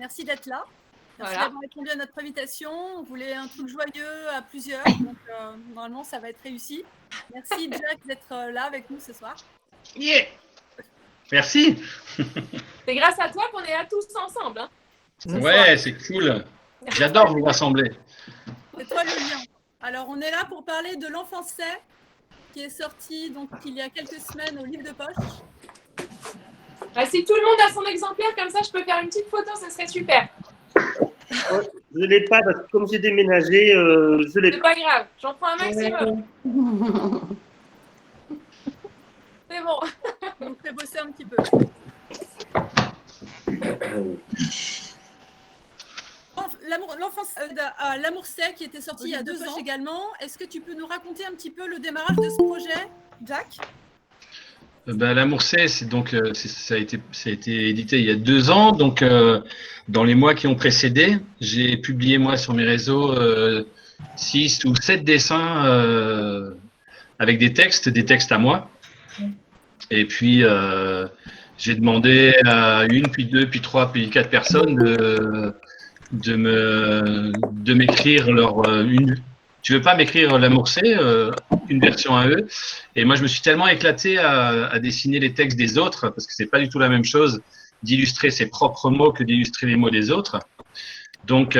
Merci d'être là. Merci Voilà. d'avoir répondu à notre invitation. On voulait un truc joyeux à plusieurs, donc normalement ça va être réussi. Merci Jack d'être là avec nous ce soir. Yeah. Merci. C'est grâce à toi qu'on est là tous ensemble. Hein, ouais, c'est cool. J'adore vous rassembler. C'est toi le lien. Alors on est là pour parler de l'Enfant sait, qui est sorti donc il y a quelques semaines au livre de poche. Bah, si tout le monde a son exemplaire, comme ça je peux faire une petite photo, ce serait super. Je ne l'ai pas parce que comme j'ai déménagé, je l'ai C'est pas grave, j'en prends un maximum. C'est bon. On vous fait bosser un petit peu. L'amour sait, qui était sorti il y a 2 ans également. Est-ce que tu peux nous raconter un petit peu le démarrage de ce projet, Jack? L'amour c'est donc ça a été édité il y a 2 ans. Donc dans les mois qui ont précédé, j'ai publié moi sur mes réseaux 6 ou 7 dessins avec des textes à moi. Et puis j'ai demandé à 1, puis 2, puis 3, puis 4 personnes de m'écrire tu veux pas m'écrire l'amour c'est une version à eux. Et moi je me suis tellement éclaté à dessiner les textes des autres, parce que c'est pas du tout la même chose d'illustrer ses propres mots que d'illustrer les mots des autres. Donc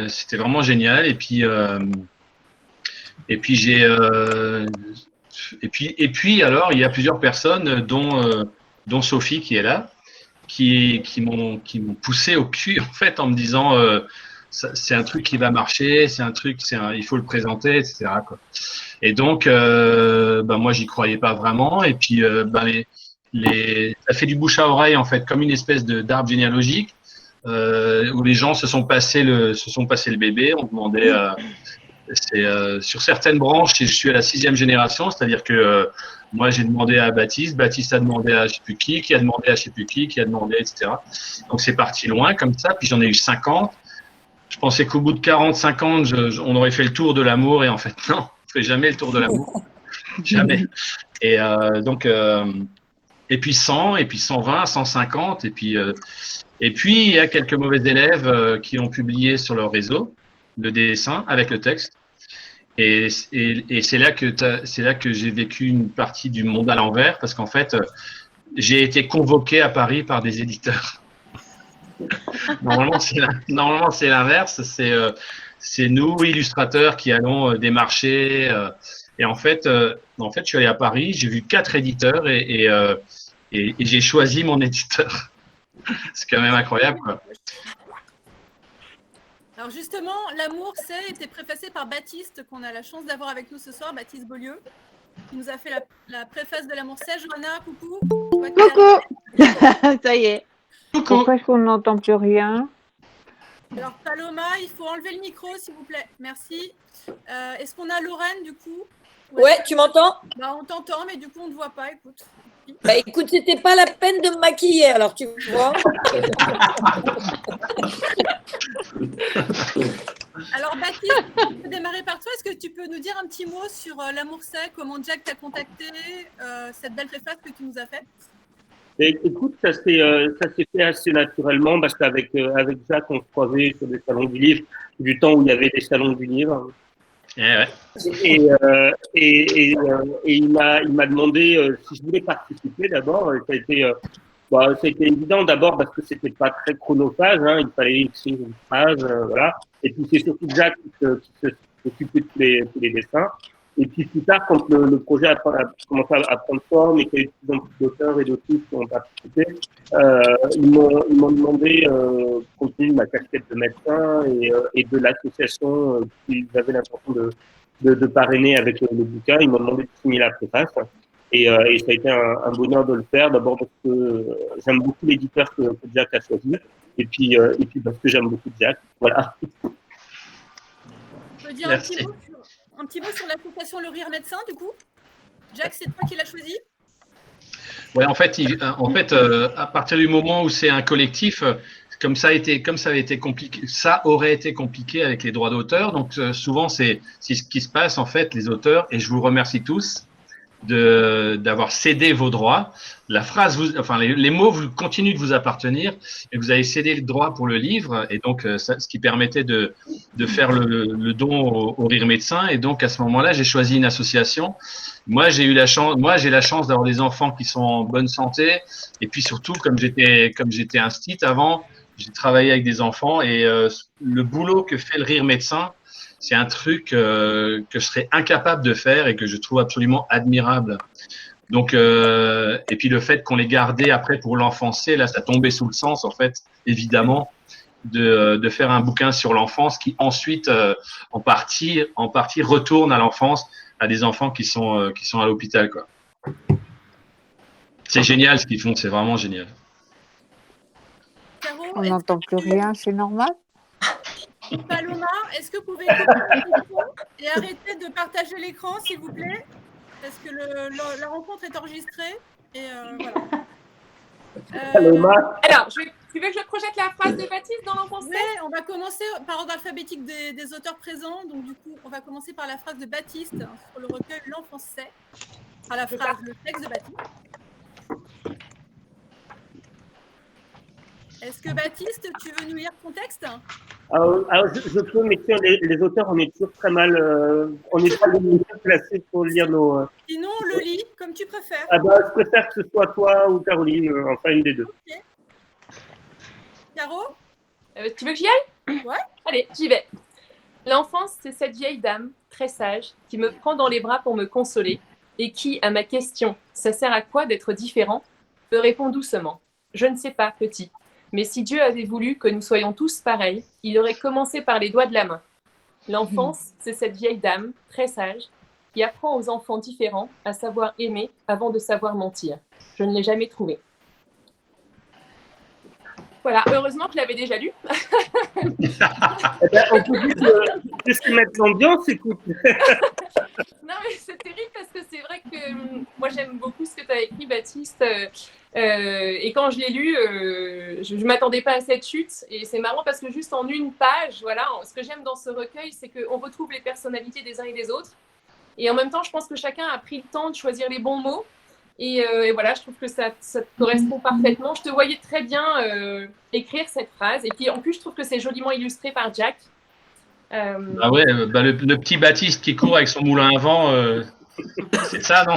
c'était vraiment génial. Et puis alors il y a plusieurs personnes dont Sophie qui est là, qui m'ont poussé au cul en fait en me disant c'est un truc qui va marcher, il faut le présenter, etc. quoi. Et donc moi j'y croyais pas vraiment, et puis ça fait du bouche à oreille en fait, comme une espèce d'arbre généalogique où les gens se sont passé le bébé. On demandait sur certaines branches, je suis à la 6e génération, c'est-à-dire que moi, j'ai demandé à Baptiste, Baptiste a demandé à je sais plus qui a demandé à je sais plus qui a demandé, etc. Donc, c'est parti loin comme ça. Puis, j'en ai eu 50. Je pensais qu'au bout de 40, 50, on aurait fait le tour de l'amour. Et en fait, non, on ne fait jamais le tour de l'amour. Jamais. Et et puis 100, et puis 120, 150. Et puis, il y a quelques mauvais élèves qui ont publié sur leur réseau le dessin avec le texte. Et c'est là que j'ai vécu une partie du monde à l'envers, parce qu'en fait, j'ai été convoqué à Paris par des éditeurs. Normalement, c'est l'inverse. C'est nous, illustrateurs, qui allons démarcher. Et en fait, je suis allé à Paris, j'ai vu 4 éditeurs et j'ai choisi mon éditeur. C'est quand même incroyable, quoi. Alors justement, l'amour c'est était préfacé par Baptiste, qu'on a la chance d'avoir avec nous ce soir, Baptiste Beaulieu, qui nous a fait la préface de l'amour c'est. Johanna, coucou. Coucou. Ça y est. Coucou. Pourquoi est-ce qu'on n'entend plus rien? Alors Paloma, il faut enlever le micro s'il vous plaît. Merci. Est-ce qu'on a Lorraine du coup? Ouais, tu m'entends? On t'entend, mais du coup on ne te voit pas, écoute. Écoute, c'était pas la peine de me maquiller, alors tu vois. Alors Baptiste, on peut démarrer par toi. Est-ce que tu peux nous dire un petit mot sur l'amour c'est, comment Jack t'a contacté, cette belle préface que tu nous as faite? Écoute, ça s'est fait assez naturellement parce qu'avec Jack, on se croisait sur des salons du livre, du temps où il y avait des salons du livre. Ouais. Et il m'a demandé si je voulais participer d'abord. Ça a été évident d'abord parce que c'était pas très chronophage, hein, il fallait écrire une phrase, voilà. Et puis c'est surtout Jack qui s'occupait de tous les dessins. Et puis plus tard, quand le projet a commencé à prendre forme et qu'il y a eu de plus en plus d'auteurs et d'autrices qui ont participé, ils m'ont demandé, compte tenu de ma casquette de médecin et de l'association qu'ils avaient l'intention de parrainer avec le bouquin, ils m'ont demandé de signer la préface. Et ça a été un bonheur de le faire, d'abord parce que j'aime beaucoup l'éditeur que Jack a choisi, et puis parce que j'aime beaucoup Jack. Voilà. Tu peux dire un petit mot sur l'association Le Rire Médecin, du coup? Jack, c'est toi qui l'as choisi? Ouais, en fait, à partir du moment où c'est un collectif, comme ça avait été compliqué, ça aurait été compliqué avec les droits d'auteur. Donc souvent, c'est ce qui se passe en fait, les auteurs, et je vous remercie tous. d'avoir cédé vos droits. La phrase, les mots continuent de vous appartenir et vous avez cédé le droit pour le livre, et donc ce qui permettait de faire le don au Rire Médecin. Et donc à ce moment-là, j'ai choisi une association. Moi, j'ai la chance d'avoir des enfants qui sont en bonne santé, et puis surtout, comme j'étais instit avant, j'ai travaillé avec des enfants, et le boulot que fait le Rire Médecin, c'est un truc que je serais incapable de faire et que je trouve absolument admirable. Donc, et puis le fait qu'on les gardait après pour l'enfancer, là, ça tombait sous le sens, en fait, évidemment, de faire un bouquin sur l'enfance qui ensuite, en partie, retourne à l'enfance, à des enfants qui sont à l'hôpital, quoi. C'est génial ce qu'ils font, c'est vraiment génial. Caro, On n'entend plus rien, c'est normal? Paloma, est-ce que vous pouvez couper le micro et arrêter de partager l'écran, s'il vous plaît? Parce que la rencontre est enregistrée. Et voilà. Paloma. Alors, tu veux que je projette la phrase de Baptiste dans l'enfance? Oui, on va commencer par ordre alphabétique des auteurs présents. Donc, du coup, on va commencer par la phrase de Baptiste sur le recueil L'enfance sait. Par la phrase, le texte de Baptiste. Est-ce que Baptiste, tu veux nous lire ton texte? Alors, je peux, mais les auteurs, on est toujours très mal, on n'est pas placés pour lire nos. Sinon, on le lit comme tu préfères. Ah bah, je préfère que ce soit toi ou Caroline, enfin une des deux. Ok. Caro? Tu veux que j'y aille? Ouais. Allez, j'y vais. L'enfance, c'est cette vieille dame, très sage, qui me prend dans les bras pour me consoler et qui, à ma question « ça sert à quoi d'être différent ?» me répond doucement « je ne sais pas, petit. Mais si Dieu avait voulu que nous soyons tous pareils, il aurait commencé par les doigts de la main. L'enfance, c'est cette vieille dame, très sage, qui apprend aux enfants différents à savoir aimer avant de savoir mentir. Je ne l'ai jamais trouvé. » Voilà, heureusement que je l'avais déjà lu. Eh ben, on peut juste mettre l'ambiance, écoute. Non, mais c'est terrible parce que c'est vrai que moi, j'aime beaucoup ce que tu as écrit, Baptiste. Et quand je l'ai lu, je ne m'attendais pas à cette chute. Et c'est marrant parce que juste en une page, voilà, ce que j'aime dans ce recueil, c'est qu'on retrouve les personnalités des uns et des autres. Et en même temps, je pense que chacun a pris le temps de choisir les bons mots. Et voilà, je trouve que ça te correspond parfaitement. Je te voyais très bien écrire cette phrase. Et puis en plus, je trouve que c'est joliment illustré par Jack. Ah ouais, le petit Baptiste qui court avec son moulin à vent, c'est ça, non?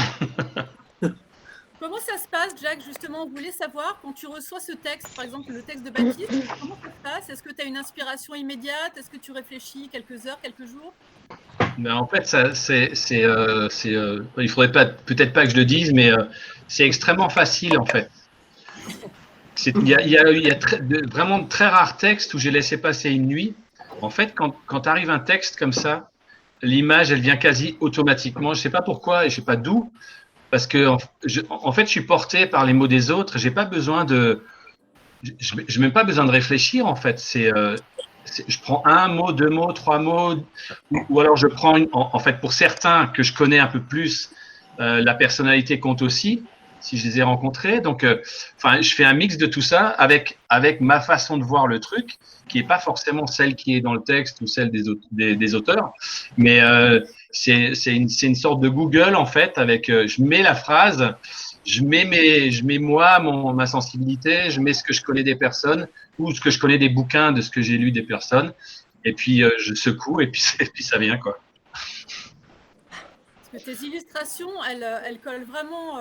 Comment ça se passe, Jack? Justement, on voulait savoir, quand tu reçois ce texte, par exemple le texte de Baptiste, comment ça se passe? Est-ce que tu as une inspiration immédiate? Est-ce que tu réfléchis quelques heures, quelques jours? Ben, en fait, il faudrait peut-être pas que je le dise, mais c'est extrêmement facile, en fait. Il y a vraiment de très rares textes où j'ai laissé passer une nuit. En fait, quand arrive un texte comme ça, l'image, elle vient quasi automatiquement. Je ne sais pas pourquoi et je ne sais pas d'où, parce que en fait, je suis porté par les mots des autres. Je n'ai même pas besoin de réfléchir, en fait. Je prends un mot, deux mots, trois mots, ou alors je prends, en fait, pour certains que je connais un peu plus, la personnalité compte aussi, si je les ai rencontrés. Donc, je fais un mix de tout ça avec ma façon de voir le truc, qui n'est pas forcément celle qui est dans le texte ou celle des auteurs, mais c'est une sorte de Google, en fait, avec je mets la phrase, je mets moi, ma sensibilité, je mets ce que je connais des personnes ou ce que je connais des bouquins de ce que j'ai lu des personnes, et puis je secoue et puis ça vient, quoi. Parce que tes illustrations, elles collent vraiment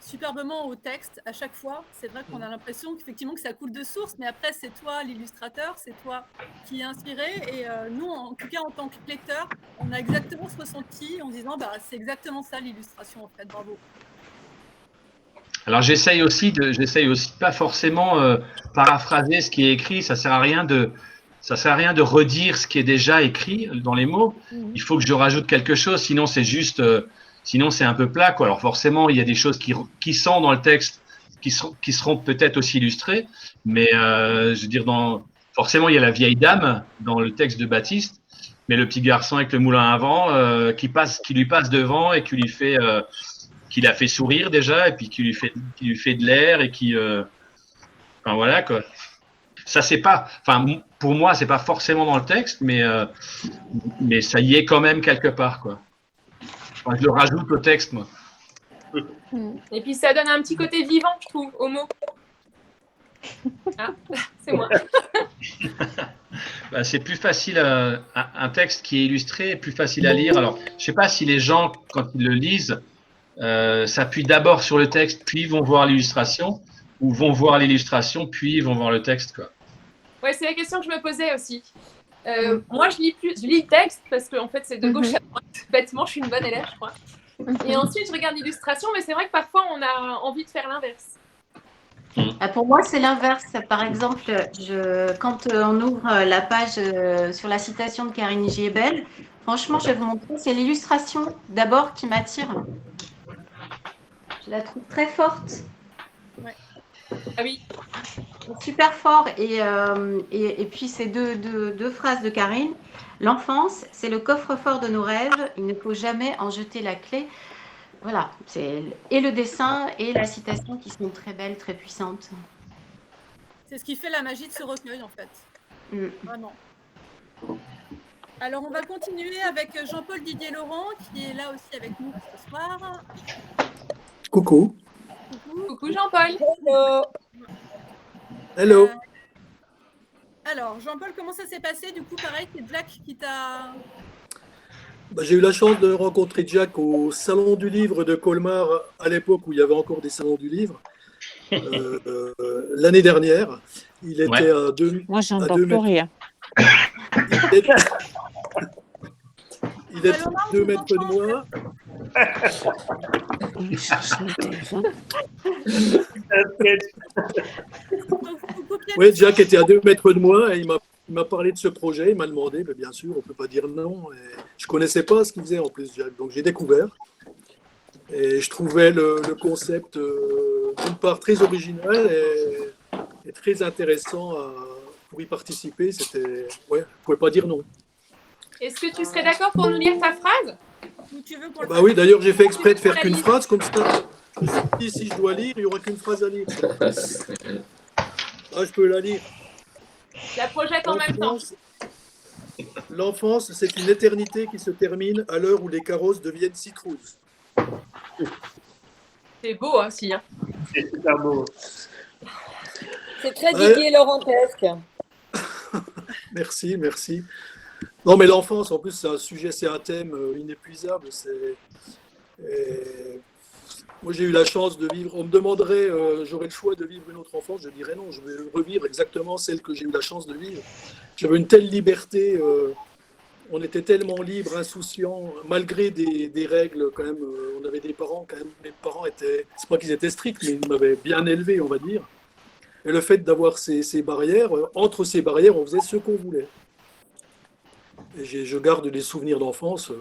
superbement au texte à chaque fois. C'est vrai qu'on a l'impression qu'effectivement que ça coule de source, mais après c'est toi l'illustrateur, c'est toi qui est inspiré, et nous, en tout cas en tant que lecteur, on a exactement ce ressenti en disant c'est exactement ça l'illustration, en fait. Bravo. Alors j'essaye aussi pas forcément paraphraser ce qui est écrit. Ça sert à rien de redire ce qui est déjà écrit dans les mots. Il faut que je rajoute quelque chose, sinon c'est un peu plat, quoi. Alors forcément, il y a des choses qui sont dans le texte, qui seront peut-être aussi illustrées, mais je veux dire, forcément, il y a la vieille dame dans le texte de Baptiste, mais le petit garçon avec le moulin à vent qui lui passe devant et qui l'a fait sourire déjà, et puis qui lui fait de l'air, et enfin voilà, quoi. Ça, pour moi, c'est pas forcément dans le texte, mais ça y est quand même quelque part, quoi. Enfin, je le rajoute au texte, moi. Et puis ça donne un petit côté vivant, je trouve, au mot. Ah, c'est moi. Bah, c'est plus facile, un texte qui est illustré est plus facile à lire. Alors, je sais pas si les gens, quand ils le lisent, s'appuient d'abord sur le texte, puis vont voir l'illustration, ou vont voir l'illustration, puis vont voir le texte, quoi. Ouais, c'est la question que je me posais aussi. Moi, je lis le texte parce qu'en fait, c'est de gauche à droite. Bêtement, je suis une bonne élève, je crois. Et ensuite, je regarde l'illustration, mais c'est vrai que parfois, on a envie de faire l'inverse. Pour moi, c'est l'inverse. Par exemple, quand on ouvre la page sur la citation de Karine Giebel, franchement, je vais vous montrer, c'est l'illustration d'abord qui m'attire. Je la trouve très forte. Ouais. Ah oui. Super fort. Et puis, ces deux phrases de Karine. L'enfance, c'est le coffre-fort de nos rêves. Il ne faut jamais en jeter la clé. Voilà. Et le dessin et la citation qui sont très belles, très puissantes. C'est ce qui fait la magie de ce recueil, en fait. Vraiment. Alors, on va continuer avec Jean-Paul Didier Laurent, qui est là aussi avec nous ce soir. Coucou. Coucou Jean-Paul. Hello. Alors, Jean-Paul, comment ça s'est passé? Du coup, pareil, c'est Jack qui t'a... J'ai eu la chance de rencontrer Jack au Salon du Livre de Colmar, à l'époque où il y avait encore des salons du livre. L'année dernière, il était à 2 Moi, j'entends plus rien. Il est 2 mètres de moi. Oui, Jack était à 2 mètres de moi et il m'a parlé de ce projet. Il m'a demandé, mais bien sûr, on ne peut pas dire non. Et je ne connaissais pas ce qu'il faisait en plus, Jack. Donc j'ai découvert. Et je trouvais le concept, d'une part, très original et très intéressant pour y participer. C'était, ouais, je ne pouvais pas dire non. Est-ce que tu serais d'accord pour nous lire ta phrase? Bah oui, d'ailleurs, j'ai fait exprès de faire qu'une phrase, comme ça. Je me suis dit, si je dois lire, il n'y aura qu'une phrase à lire. Ah, je peux la lire. Je la projette en même temps. L'enfance, c'est une éternité qui se termine à l'heure où les carrosses deviennent citrouilles. C'est beau aussi. Hein. C'est super beau. C'est très Didier Laurentesque. Merci, merci. Non, mais l'enfance, en plus, c'est un sujet, c'est un thème inépuisable. Moi, j'ai eu la chance de vivre. On me demanderait, j'aurais le choix de vivre une autre enfance. Je dirais non, je vais revivre exactement celle que j'ai eu la chance de vivre. J'avais une telle liberté. On était tellement libre, insouciant, malgré des règles quand même. On avait des parents quand même. Mes parents étaient, c'est pas qu'ils étaient stricts, mais ils m'avaient bien élevé, on va dire. Et le fait d'avoir ces barrières, entre ces barrières, on faisait ce qu'on voulait. Et je garde des souvenirs d'enfance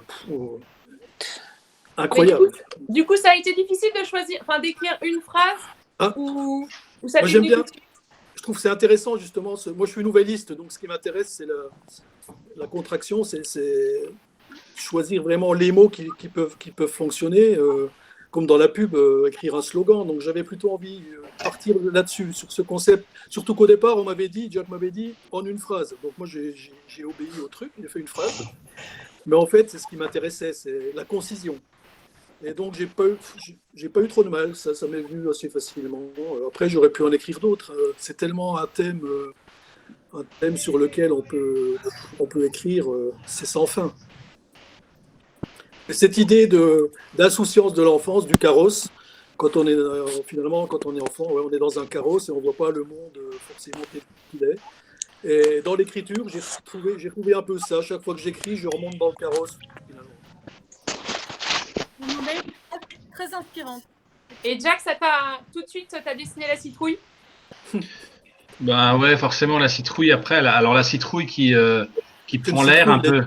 incroyables. Du coup, ça a été difficile de choisir, enfin d'écrire une phrase ou ça. Moi, j'aime bien. Je trouve que c'est intéressant justement. Moi, je suis nouvelliste, donc ce qui m'intéresse, c'est la contraction, c'est choisir vraiment les mots qui peuvent fonctionner, comme dans la pub, écrire un slogan. Donc j'avais plutôt envie de partir là-dessus, sur ce concept. Surtout qu'au départ, Jack m'avait dit en une phrase. Donc moi, j'ai obéi au truc, j'ai fait une phrase. Mais en fait, c'est ce qui m'intéressait, c'est la concision. Et donc j'ai pas eu trop de mal, ça m'est venu assez facilement. Après, j'aurais pu en écrire d'autres. C'est tellement un thème sur lequel on peut écrire, c'est sans fin. Et cette idée d'insouciance de l'enfance, du carrosse, quand on est enfant, on est dans un carrosse et on ne voit pas le monde forcément tel qu'il est. Et dans l'écriture, j'ai trouvé un peu ça. Chaque fois que j'écris, je remonte dans le carrosse, finalement. Très inspirante. Et Jack, tout de suite, t'as dessiné la citrouille? Ben ouais, forcément la citrouille après. Alors la citrouille qui prend l'air un peu.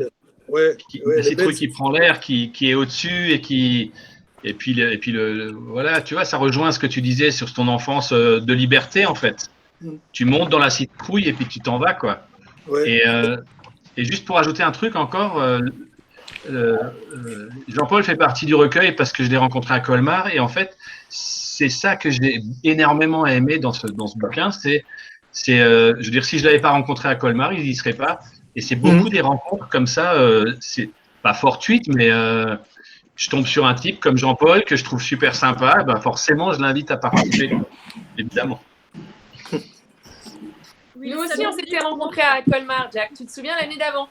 La citrouille qui prend l'air, qui est au-dessus et puis voilà, tu vois, ça rejoint ce que tu disais sur ton enfance de liberté en fait. Tu montes dans la citrouille et puis tu t'en vas quoi. Ouais. Et juste pour ajouter un truc encore. Jean-Paul fait partie du recueil parce que je l'ai rencontré à Colmar et en fait c'est ça que j'ai énormément aimé dans ce bouquin, je veux dire, si je l'avais pas rencontré à Colmar, il n'y serait pas, et c'est beaucoup des rencontres comme ça, c'est pas fortuite mais je tombe sur un type comme Jean-Paul que je trouve super sympa, ben forcément, je l'invite à participer, évidemment. Oui, Nous ça aussi, on nous dit- s'était rencontrés à Colmar, Jack. Tu te souviens l'année d'avant?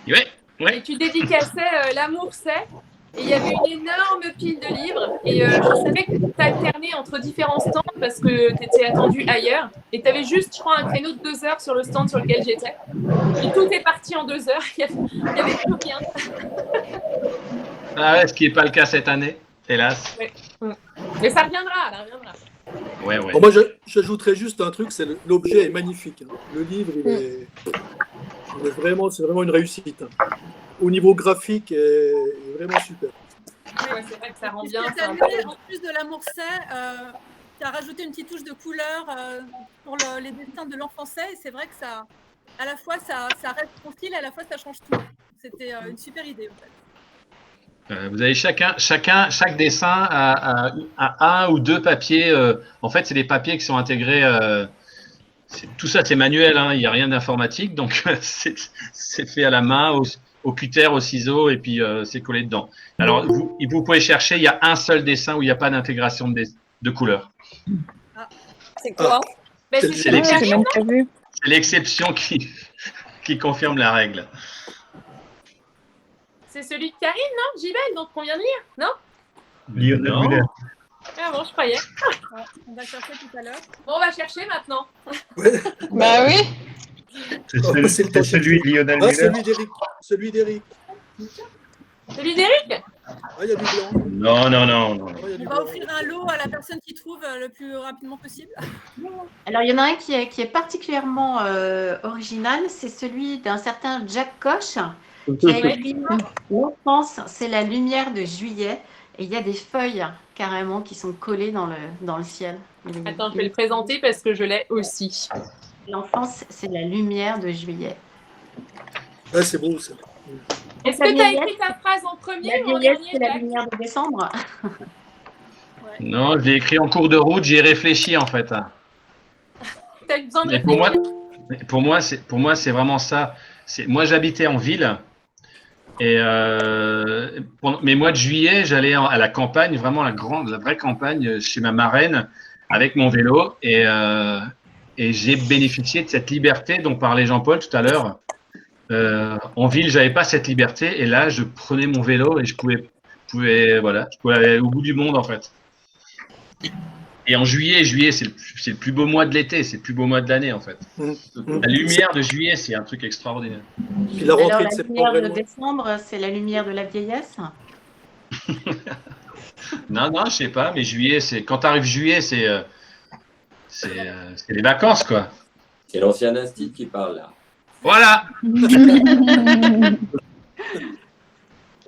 Ouais, ouais. Et tu dédicaçais L'amour c'est. Et il y avait une énorme pile de livres. Et je savais que tu alternais entre différents stands parce que tu étais attendu ailleurs. Et tu avais juste, je crois, un créneau de 2 heures sur le stand sur lequel j'étais. Et tout est parti en 2 heures. Il n'y avait plus rien. Ah ouais, ce qui n'est pas le cas cette année, hélas. Mais ça reviendra, ça reviendra. Ouais, ouais. Bon, moi, j'ajouterais juste un truc, c'est l'objet est magnifique. Hein. Le livre, c'est vraiment une réussite. Hein. Au niveau graphique, il est vraiment super. Ouais, c'est vrai que ça rend Et bien. cette année, en plus de l'amour c'est, tu as rajouté une petite touche de couleur pour les dessins de l'enfant c'est. Et c'est vrai que ça, à la fois, ça reste tranquille, à la fois, ça change tout. C'était une super idée, en fait. Vous avez chaque dessin a un ou deux papiers. En fait, c'est des papiers qui sont intégrés. Tout ça, c'est manuel. Hein, il n'y a rien d'informatique. Donc, c'est fait à la main, au cutter, au ciseau, et puis c'est collé dedans. Alors, vous pouvez chercher. Il y a un seul dessin où il n'y a pas d'intégration de couleurs. C'est quoi? Mais C'est c'est l'exception. Karine, C'est l'exception qui confirme la règle. c'est celui de Karine, non? Gibel, donc on vient de lire, non? Lionel Non. Muller. Ah bon, je croyais. On va chercher tout à l'heure. Bon, on va chercher maintenant. Bah oui. C'est Oh, c'est le temps celui de Lionel Ah, Muller. celui d'Eric. Celui d'Eric. Celui d'Eric? Ah, il y a du blanc. Non. Ah, il y a du On va blanc. offrir un lot à la personne qui trouve le plus rapidement possible. Alors, il y en a un qui est particulièrement original, c'est celui d'un certain Jack Koch, qui a écrit L'enfance, c'est la lumière de juillet. Et il y a des feuilles carrément qui sont collées dans le ciel. Attends, je vais le présenter parce que je l'ai aussi. L'enfance, c'est la lumière de juillet. Ah, c'est beau, ça. Est-ce La que tu as vieillesse, écrit ta phrase en premier la ou en vieillesse, dernier, c'est la Jack? lumière de décembre. Non, je l'ai écrit en cours de route. J'y ai réfléchi en fait. T'as besoin de Mais pour moi, c'est vraiment ça. Moi, j'habitais en ville. Et mes mois de juillet, j'allais à la campagne, vraiment la vraie campagne, chez ma marraine, avec mon vélo. Et j'ai bénéficié de cette liberté dont parlait Jean-Paul tout à l'heure. En ville, j'avais pas cette liberté. Et là, je prenais mon vélo et je pouvais aller au bout du monde, en fait. Et en juillet, c'est le plus beau mois de l'été, c'est le plus beau mois de l'année, en fait. La lumière de juillet, c'est un truc extraordinaire. Puis la Alors, rentrée la de lumière septembre. de décembre, c'est la lumière de la vieillesse. Non, je sais pas, mais juillet, quand t'arrives juillet, c'est les vacances, quoi. C'est l'ancien Instit qui parle là. Voilà.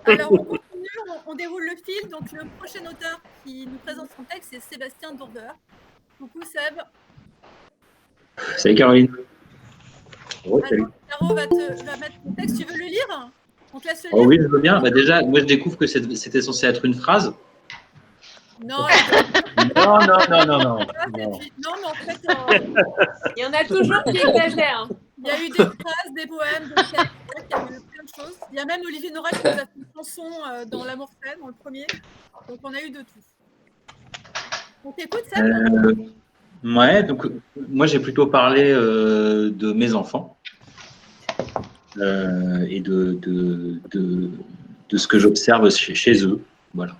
Alors, on continue, on déroule le fil. Donc, le prochain auteur qui nous présente son texte, c'est Sébastien Dourber. Coucou, Seb. Salut Caroline. Oh, salut. Caro va mettre ton texte. Tu veux le lire? On te laisse le Oh lire? oui, je veux bien. Bah déjà, moi je découvre que c'était censé être une phrase. Non, Non. non, mais en fait, Il y en a toujours qui exagèrent. il y a eu des phrases, des poèmes, des textes, il y a eu plein de choses. Il y a même Olivier Norat qui nous a fait une chanson dans L'amour fait, dans le premier. Donc, on a eu de tout. On t'écoute, Seb? Ouais, donc moi j'ai plutôt parlé de mes enfants et de ce que j'observe chez eux. Voilà.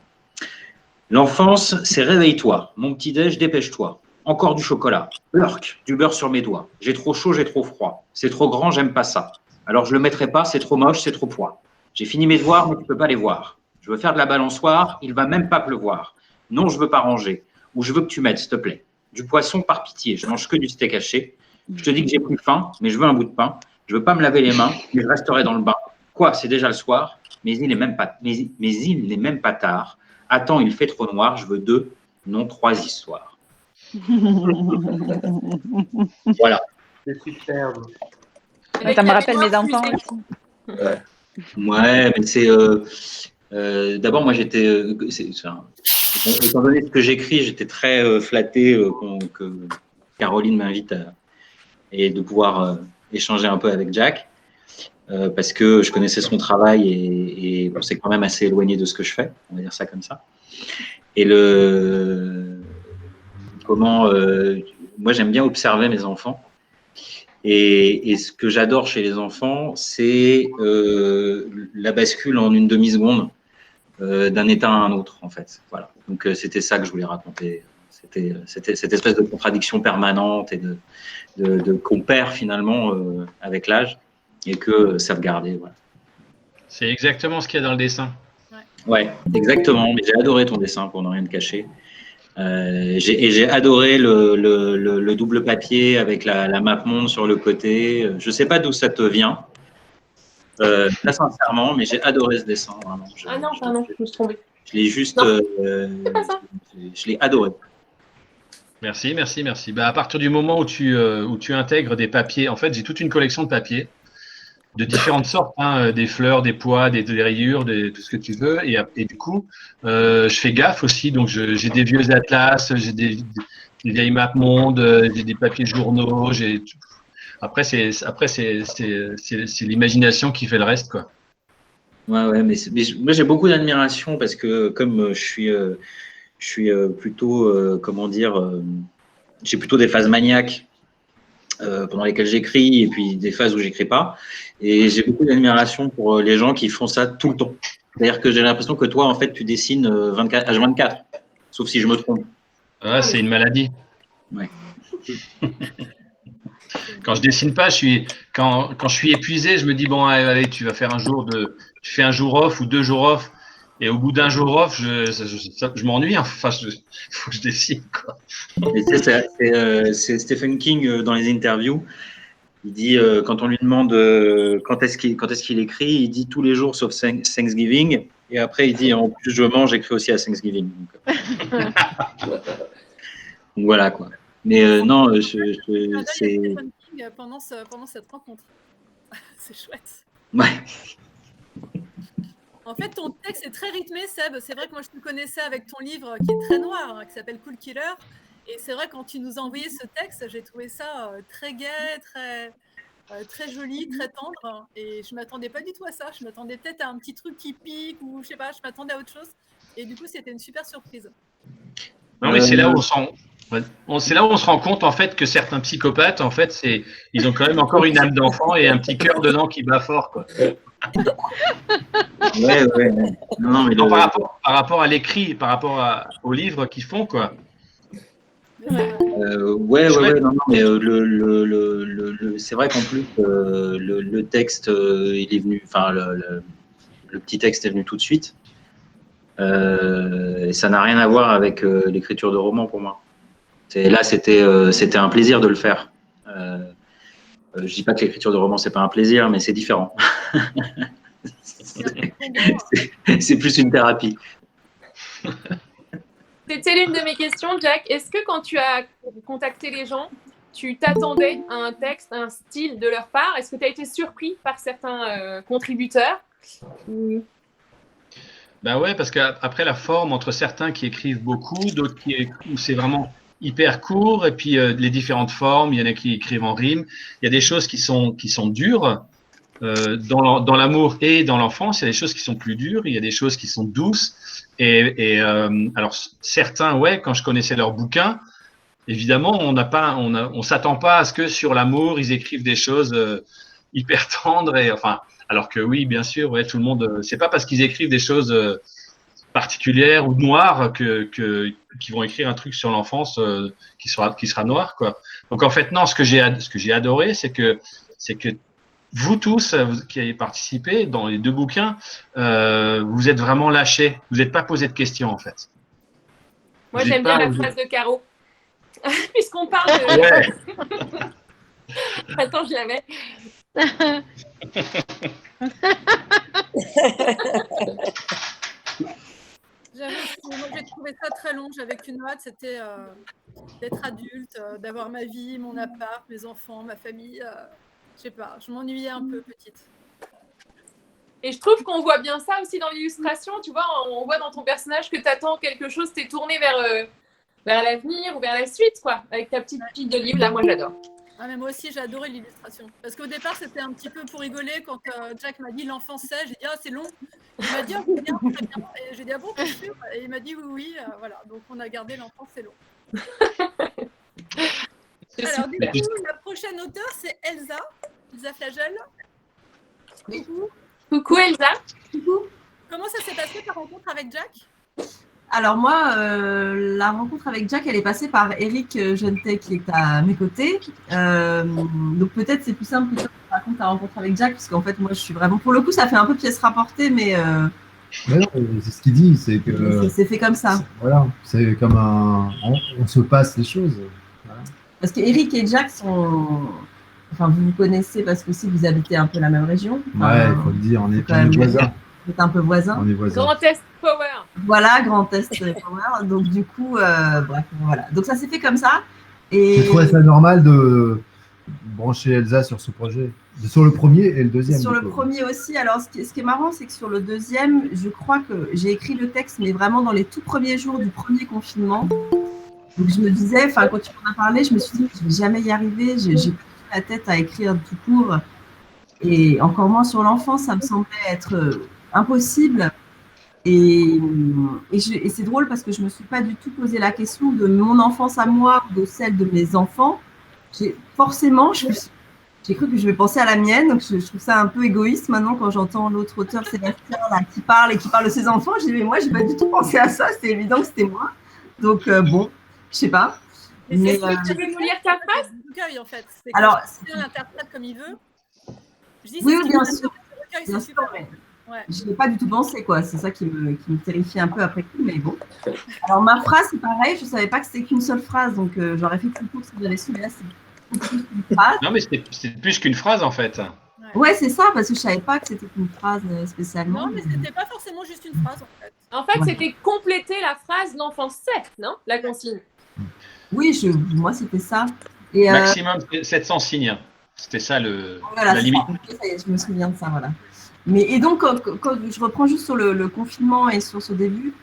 L'enfance, c'est réveille-toi. Mon petit-déj, dépêche-toi. Encore du chocolat. Urk, du beurre sur mes doigts. J'ai trop chaud, j'ai trop froid. C'est trop grand, j'aime pas ça. Alors je le mettrai pas, c'est trop moche, c'est trop poids. J'ai fini mes devoirs, mais tu peux pas les voir. Je veux faire de la balançoire, il va même pas pleuvoir. Non, je veux pas ranger. Ou je veux que tu m'aides, s'il te plaît. Du poisson par pitié, je mange que du steak haché. Je te dis que j'ai plus faim, mais je veux un bout de pain. Je veux pas me laver les mains, mais je resterai dans le bain. Quoi, c'est déjà le soir, mais il n'est même pas tard. Attends, il fait trop noir, je veux 2, non 3 histoires. Voilà. C'est superbe. Ça me rappelle mes enfants aussi. Ouais, mais c'est. D'abord, moi, j'étais. Étant donné ce que j'écris, j'étais très flatté que Caroline m'invite et de pouvoir échanger un peu avec Jack. parce que je connaissais son travail et bon, c'est quand même assez éloigné de ce que je fais, on va dire ça comme ça. Et moi j'aime bien observer mes enfants. Et ce que j'adore chez les enfants, c'est la bascule en une demi-seconde d'un état à un autre, en fait. Voilà. Donc, c'était ça que je voulais raconter. C'était cette espèce de contradiction permanente et qu'on perd finalement avec l'âge et que sauvegarder. Voilà. C'est exactement ce qu'il y a dans le dessin. Ouais, exactement. Mais j'ai adoré ton dessin, pour ne rien te cacher. J'ai adoré le double papier avec la map monde sur le côté. Je ne sais pas d'où ça te vient, très sincèrement, mais j'ai adoré ce dessin. Vraiment. Pardon, je me suis trompée. Je l'ai juste, je l'ai adoré. Merci. Bah, à partir du moment où tu intègres des papiers, en fait, j'ai toute une collection de papiers de différentes sortes, hein, des fleurs, des pois, des rayures, tout ce que tu veux. Et du coup, je fais gaffe aussi. Donc, j'ai des vieux atlas, j'ai des vieilles maps monde, j'ai des papiers journaux. Après, c'est l'imagination qui fait le reste, quoi. Ouais, mais moi j'ai beaucoup d'admiration parce que comme je suis plutôt, comment dire, j'ai plutôt des phases maniaques pendant lesquelles j'écris et puis des phases où j'écris pas. Et j'ai beaucoup d'admiration pour les gens qui font ça tout le temps. C'est-à-dire que j'ai l'impression que toi, en fait, tu dessines H24, sauf si je me trompe. Ah, c'est une maladie. Ouais. Quand je dessine pas, quand je suis épuisé, je me dis bon, allez, tu fais un jour off ou 2 jours off, et au bout d'un jour off, je m'ennuie. Enfin, faut que je dessine, quoi. C'est Stephen King dans les interviews. Il dit quand on lui demande quand est-ce qu'il écrit, il dit tous les jours sauf Thanksgiving, et après il dit en plus je mange, j'écris aussi à Thanksgiving. Donc voilà quoi. Mais non, c'est pendant cette rencontre. C'est chouette. Ouais. En fait, ton texte est très rythmé, Seb. C'est vrai que moi, je te connaissais avec ton livre qui est très noir, hein, qui s'appelle Cool Killer. Et c'est vrai, quand tu nous as envoyé ce texte, j'ai trouvé ça très gai, très joli, très tendre. Et je ne m'attendais pas du tout à ça. Je m'attendais peut-être à un petit truc qui pique ou je sais pas, je m'attendais à autre chose. Et du coup, c'était une super surprise. Non, mais c'est là où on se rend compte en fait que certains psychopathes, en fait, ils ont quand même encore une âme d'enfant et un petit cœur dedans qui bat fort, quoi. Ouais. Non, mais par rapport à l'écrit, par rapport au livre qu'ils font, quoi. Ouais. Non, mais c'est vrai qu'en plus le texte, il est venu, enfin le petit texte est venu tout de suite. Et ça n'a rien à voir avec l'écriture de roman pour moi. Là, c'était un plaisir de le faire. Je dis pas que l'écriture de roman c'est pas un plaisir, mais c'est différent. C'est plus une thérapie. C'était l'une de mes questions, Jack. Est-ce que quand tu as contacté les gens, tu t'attendais à un texte, un style de leur part? Est-ce que tu as été surpris par certains contributeurs? Ben ouais, parce qu'après la forme, entre certains qui écrivent beaucoup, d'autres où c'est vraiment hyper court, et puis les différentes formes, il y en a qui écrivent en rime. Il y a des choses qui sont dures dans l'amour et dans l'enfance. Il y a des choses qui sont plus dures, il y a des choses qui sont douces. Alors certains, ouais, quand je connaissais leurs bouquins, évidemment, on s'attend pas à ce que sur l'amour ils écrivent des choses hyper tendres et enfin. Alors que oui, bien sûr, ouais, tout le monde. C'est pas parce qu'ils écrivent des choses particulières ou noires qu'ils vont écrire un truc sur l'enfance qui sera noir, quoi. Donc en fait, non. Ce que j'ai adoré, c'est que vous tous qui avez participé dans les 2 bouquins, vous êtes vraiment lâchés. Vous n'êtes pas posé de questions, en fait. Moi, j'aime bien la phrase de Caro. Puisqu'on parle de. Ouais. Attends, je l'avais. J'ai trouvé ça très long. J'avais qu'une hâte, c'était d'être adulte, d'avoir ma vie, mon appart, mes enfants, ma famille. Je sais pas, je m'ennuyais un peu petite. Et je trouve qu'on voit bien ça aussi dans l'illustration. Tu vois, on voit dans ton personnage que tu attends quelque chose, tu es tourné vers l'avenir ou vers la suite, quoi, avec ta petite pile de livres. Là, moi, j'adore. Ah, mais moi aussi, j'ai adoré l'illustration. Parce qu'au départ, c'était un petit peu pour rigoler quand Jack m'a dit l'enfant sait. J'ai dit, ah, c'est long. Il m'a dit, ah, c'est bien, très bien. Et j'ai dit, ah bon, t'es sûr? Et il m'a dit, oui, oui. Voilà. Donc, on a gardé l'enfant, c'est long. Alors, du coup, la prochaine auteure, c'est Elsa Flagel. Coucou. Coucou Elsa. Coucou. Comment ça s'est passé ta rencontre avec Jack? Alors moi, la rencontre avec Jack, elle est passée par Eric Jeunetet qui est à mes côtés. Donc peut-être c'est plus simple que tu racontes ta rencontre avec Jack, parce qu'en fait moi je suis vraiment, pour le coup ça fait un peu pièce rapportée, mais non, c'est ce qu'il dit, c'est que c'est fait comme ça. Voilà, c'est comme on se passe les choses. Voilà. Parce que Eric et Jack sont, enfin vous connaissez parce que aussi vous habitez un peu la même région. Ouais, il faut le dire, on est voisins. Vous êtes un peu voisins. On est voisins. Grand Est Power. Voilà, Grand Est Power. Donc du coup, bref, voilà. Donc ça s'est fait comme ça. Et je trouvais ça normal de brancher Elsa sur ce projet. Sur le premier et le deuxième. Sur le premier aussi. Alors ce qui est marrant, c'est que sur le deuxième, je crois que j'ai écrit le texte, mais vraiment dans les tout premiers jours du premier confinement. Donc je me disais, enfin quand tu m'en as parlé, je me suis dit, je ne vais jamais y arriver. J'ai pris la tête à écrire tout court. Et encore moins sur l'enfance, ça me semblait être impossible. Et c'est drôle parce que je ne me suis pas du tout posé la question de mon enfance à moi ou de celle de mes enfants. Forcément, j'ai cru que je vais penser à la mienne. Donc je trouve ça un peu égoïste maintenant quand j'entends l'autre auteur, Sébastien, là, qui parle et qui parle de ses enfants. Je dis, mais moi, je n'ai pas du tout pensé à ça. C'était évident que c'était moi. Donc bon, je ne sais pas. Mais tu veux nous lire ta phrase? En fait. Alors, chacun l'interprète comme il veut. Je dis, oui, bien sûr. Bien sûr. Ouais. Je n'ai pas du tout pensé, quoi. C'est ça qui me terrifie un peu après coup, mais bon. Alors, ma phrase, c'est pareil. Je ne savais pas que c'était qu'une seule phrase, donc j'aurais fait tout le tour si j'avais su, mais là, c'est plus qu'une phrase. Non, mais c'est plus qu'une phrase, en fait. Ouais, c'est ça, parce que je ne savais pas que c'était qu'une phrase spécialement. Non, mais ce n'était pas forcément juste une phrase, en fait. En fait, c'était compléter la phrase l'enfant sait, non? La consigne. Oui, moi, c'était ça. Et, maximum 700 signes. C'était ça voilà, la limite. Ça y est, je me souviens de ça, voilà. Et donc, quand je reprends juste sur le confinement et sur ce début,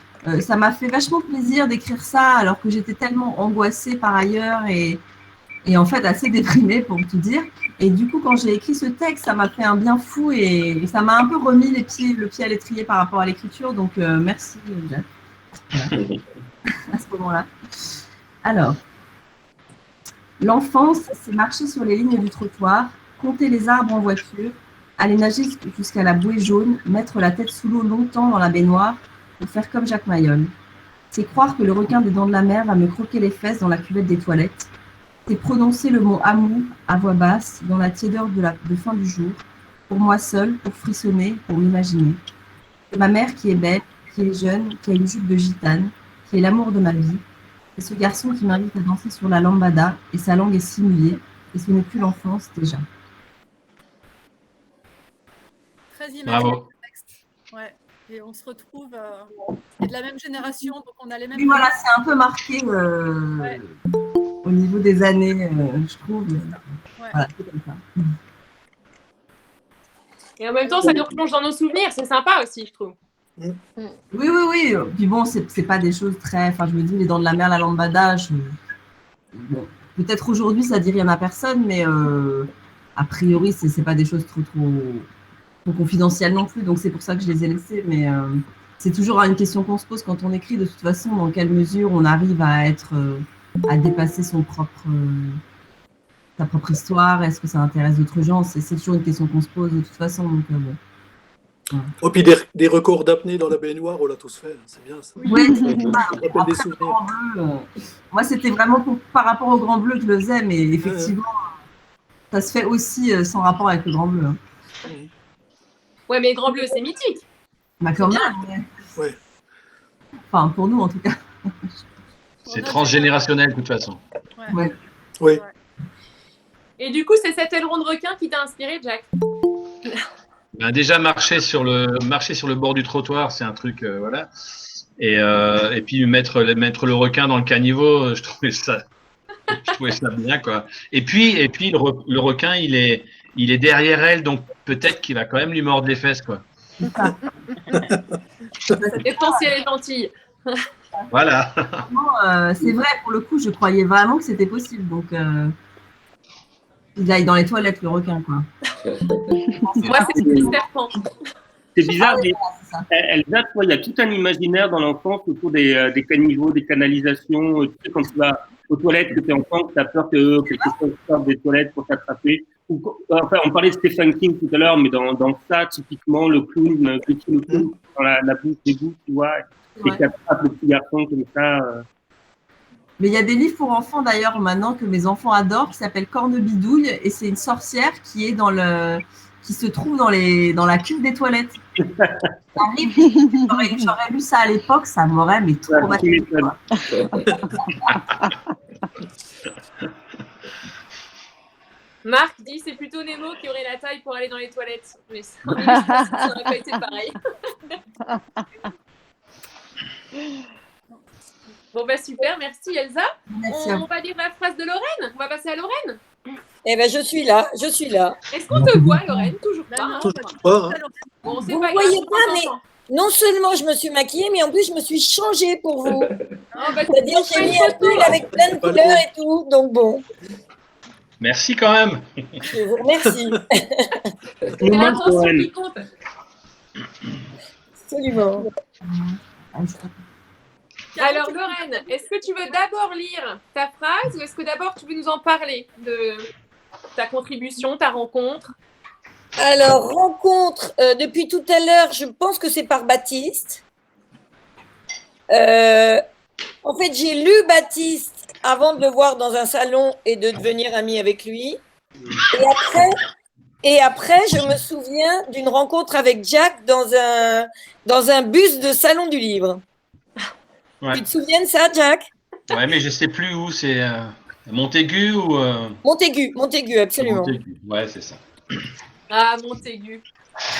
ça m'a fait vachement plaisir d'écrire ça alors que j'étais tellement angoissée par ailleurs et en fait assez déprimée pour tout dire. Et du coup, quand j'ai écrit ce texte, ça m'a fait un bien fou et ça m'a un peu remis le pied à l'étrier par rapport à l'écriture. Donc, merci, Jack. Voilà. À ce moment-là. Alors, l'enfance, c'est marcher sur les lignes du trottoir, compter les arbres en voiture, aller nager jusqu'à la bouée jaune, mettre la tête sous l'eau longtemps dans la baignoire ou faire comme Jacques Mayol. C'est croire que le requin des dents de la mer va me croquer les fesses dans la cuvette des toilettes. C'est prononcer le mot amour à voix basse dans la tiédeur de fin du jour, pour moi seule, pour frissonner, pour m'imaginer. C'est ma mère qui est belle, qui est jeune, qui a une jupe de gitane, qui est l'amour de ma vie. C'est ce garçon qui m'invite à danser sur la lambada et sa langue est simulée et ce n'est plus l'enfance déjà. Très imagé, Bravo. le texte. Ouais. Et on se retrouve de la même génération, donc on a les mêmes. Oui, voilà, c'est un peu marqué au niveau des années, je trouve. Ouais. Voilà, c'est comme ça. Et en même temps, ça nous replonge dans nos souvenirs. C'est sympa aussi, je trouve. Oui. Puis bon, c'est pas des choses très. Enfin, je me dis, les dents de la mer, la lambada, bon, peut-être aujourd'hui, ça dit rien à personne, mais a priori, c'est pas des choses trop confidentielles non plus. Donc, c'est pour ça que je les ai laissées. Mais c'est toujours une question qu'on se pose quand on écrit, de toute façon, dans quelle mesure on arrive à dépasser sa propre histoire. Est-ce que ça intéresse d'autres gens? C'est toujours une question qu'on se pose de toute façon. Donc, bon. Oh, puis des records d'apnée dans la baignoire, on l'a tous fait, c'est bien ça. Oui, Ça rappelle des souvenirs. Moi, c'était vraiment par rapport au Grand Bleu que je le faisais, mais effectivement, ça se fait aussi sans rapport avec le Grand Bleu. Hein. Ouais, mais le Grand Bleu, c'est mythique. Bah, quand même. Ouais. Enfin, pour nous, en tout cas. C'est transgénérationnel, de toute façon. Ouais. Oui. Et du coup, c'est cet aileron de requin qui t'a inspiré, Jack? Ben déjà, marcher sur le bord du trottoir, c'est un truc, voilà. Et puis mettre le requin dans le caniveau, je trouvais ça bien, quoi. Et puis le requin, il est derrière elle, donc peut-être qu'il va quand même lui mordre les fesses, quoi. Ça dépend si elle est gentille. Voilà. C'est vrai, pour le coup, je croyais vraiment que c'était possible. Donc, Il aille dans les toilettes, le requin, quoi. Moi, c'est le serpent. C'est bizarre, mais Elsa, il y a tout un imaginaire dans l'enfance autour des caniveaux, des canalisations. Tu sais, quand tu vas aux toilettes, que tu es enfant, tu as peur que quelque chose sorte des toilettes pour t'attraper. Enfin, on parlait de Stephen King tout à l'heure, mais dans ça, typiquement, le clown, dans la bouche d'égout, tu vois, et qui attrape le petit garçon comme ça. Mais il y a des livres pour enfants d'ailleurs maintenant que mes enfants adorent qui s'appellent Cornebidouille et c'est une sorcière qui est qui se trouve dans la cuve des toilettes. J'aurais lu ça à l'époque, ça m'aurait mais traumatisé. Marc dit c'est plutôt Nemo qui aurait la taille pour aller dans les toilettes. Mais ça n'aurait pas été pareil. Bon, bah super, merci Elsa. Merci. On va lire la phrase de Lorraine. On va passer à Lorraine. Eh bien, je suis là. Est-ce qu'on te voit, Lorraine? Toujours pas. Toujours pas, hein. Bon, c'est Vous pas ne grave, voyez on pas, mais s'entend. non seulement je me suis maquillée, mais en plus, je me suis changée pour vous. Oh, bah, C'est-à-dire que j'ai mis un pull avec plein de couleurs et tout. Donc bon, Merci quand même. je vous remercie. c'est l'intention qui compte. Absolument. Alors Lorraine, est-ce que tu veux d'abord lire ta phrase ou est-ce que d'abord tu veux nous en parler de ta contribution, ta rencontre? Alors, rencontre, depuis tout à l'heure, je pense que c'est par Baptiste. En fait, j'ai lu Baptiste avant de le voir dans un salon et de devenir amie avec lui. Et après, je me souviens d'une rencontre avec Jack dans un bus de salon du livre. Ouais. Tu te souviens de ça, Jack? Ouais, mais je sais plus où, c'est Montaigu ou Montaigu, absolument. Montaigu. Ouais, c'est ça. Ah, Montaigu.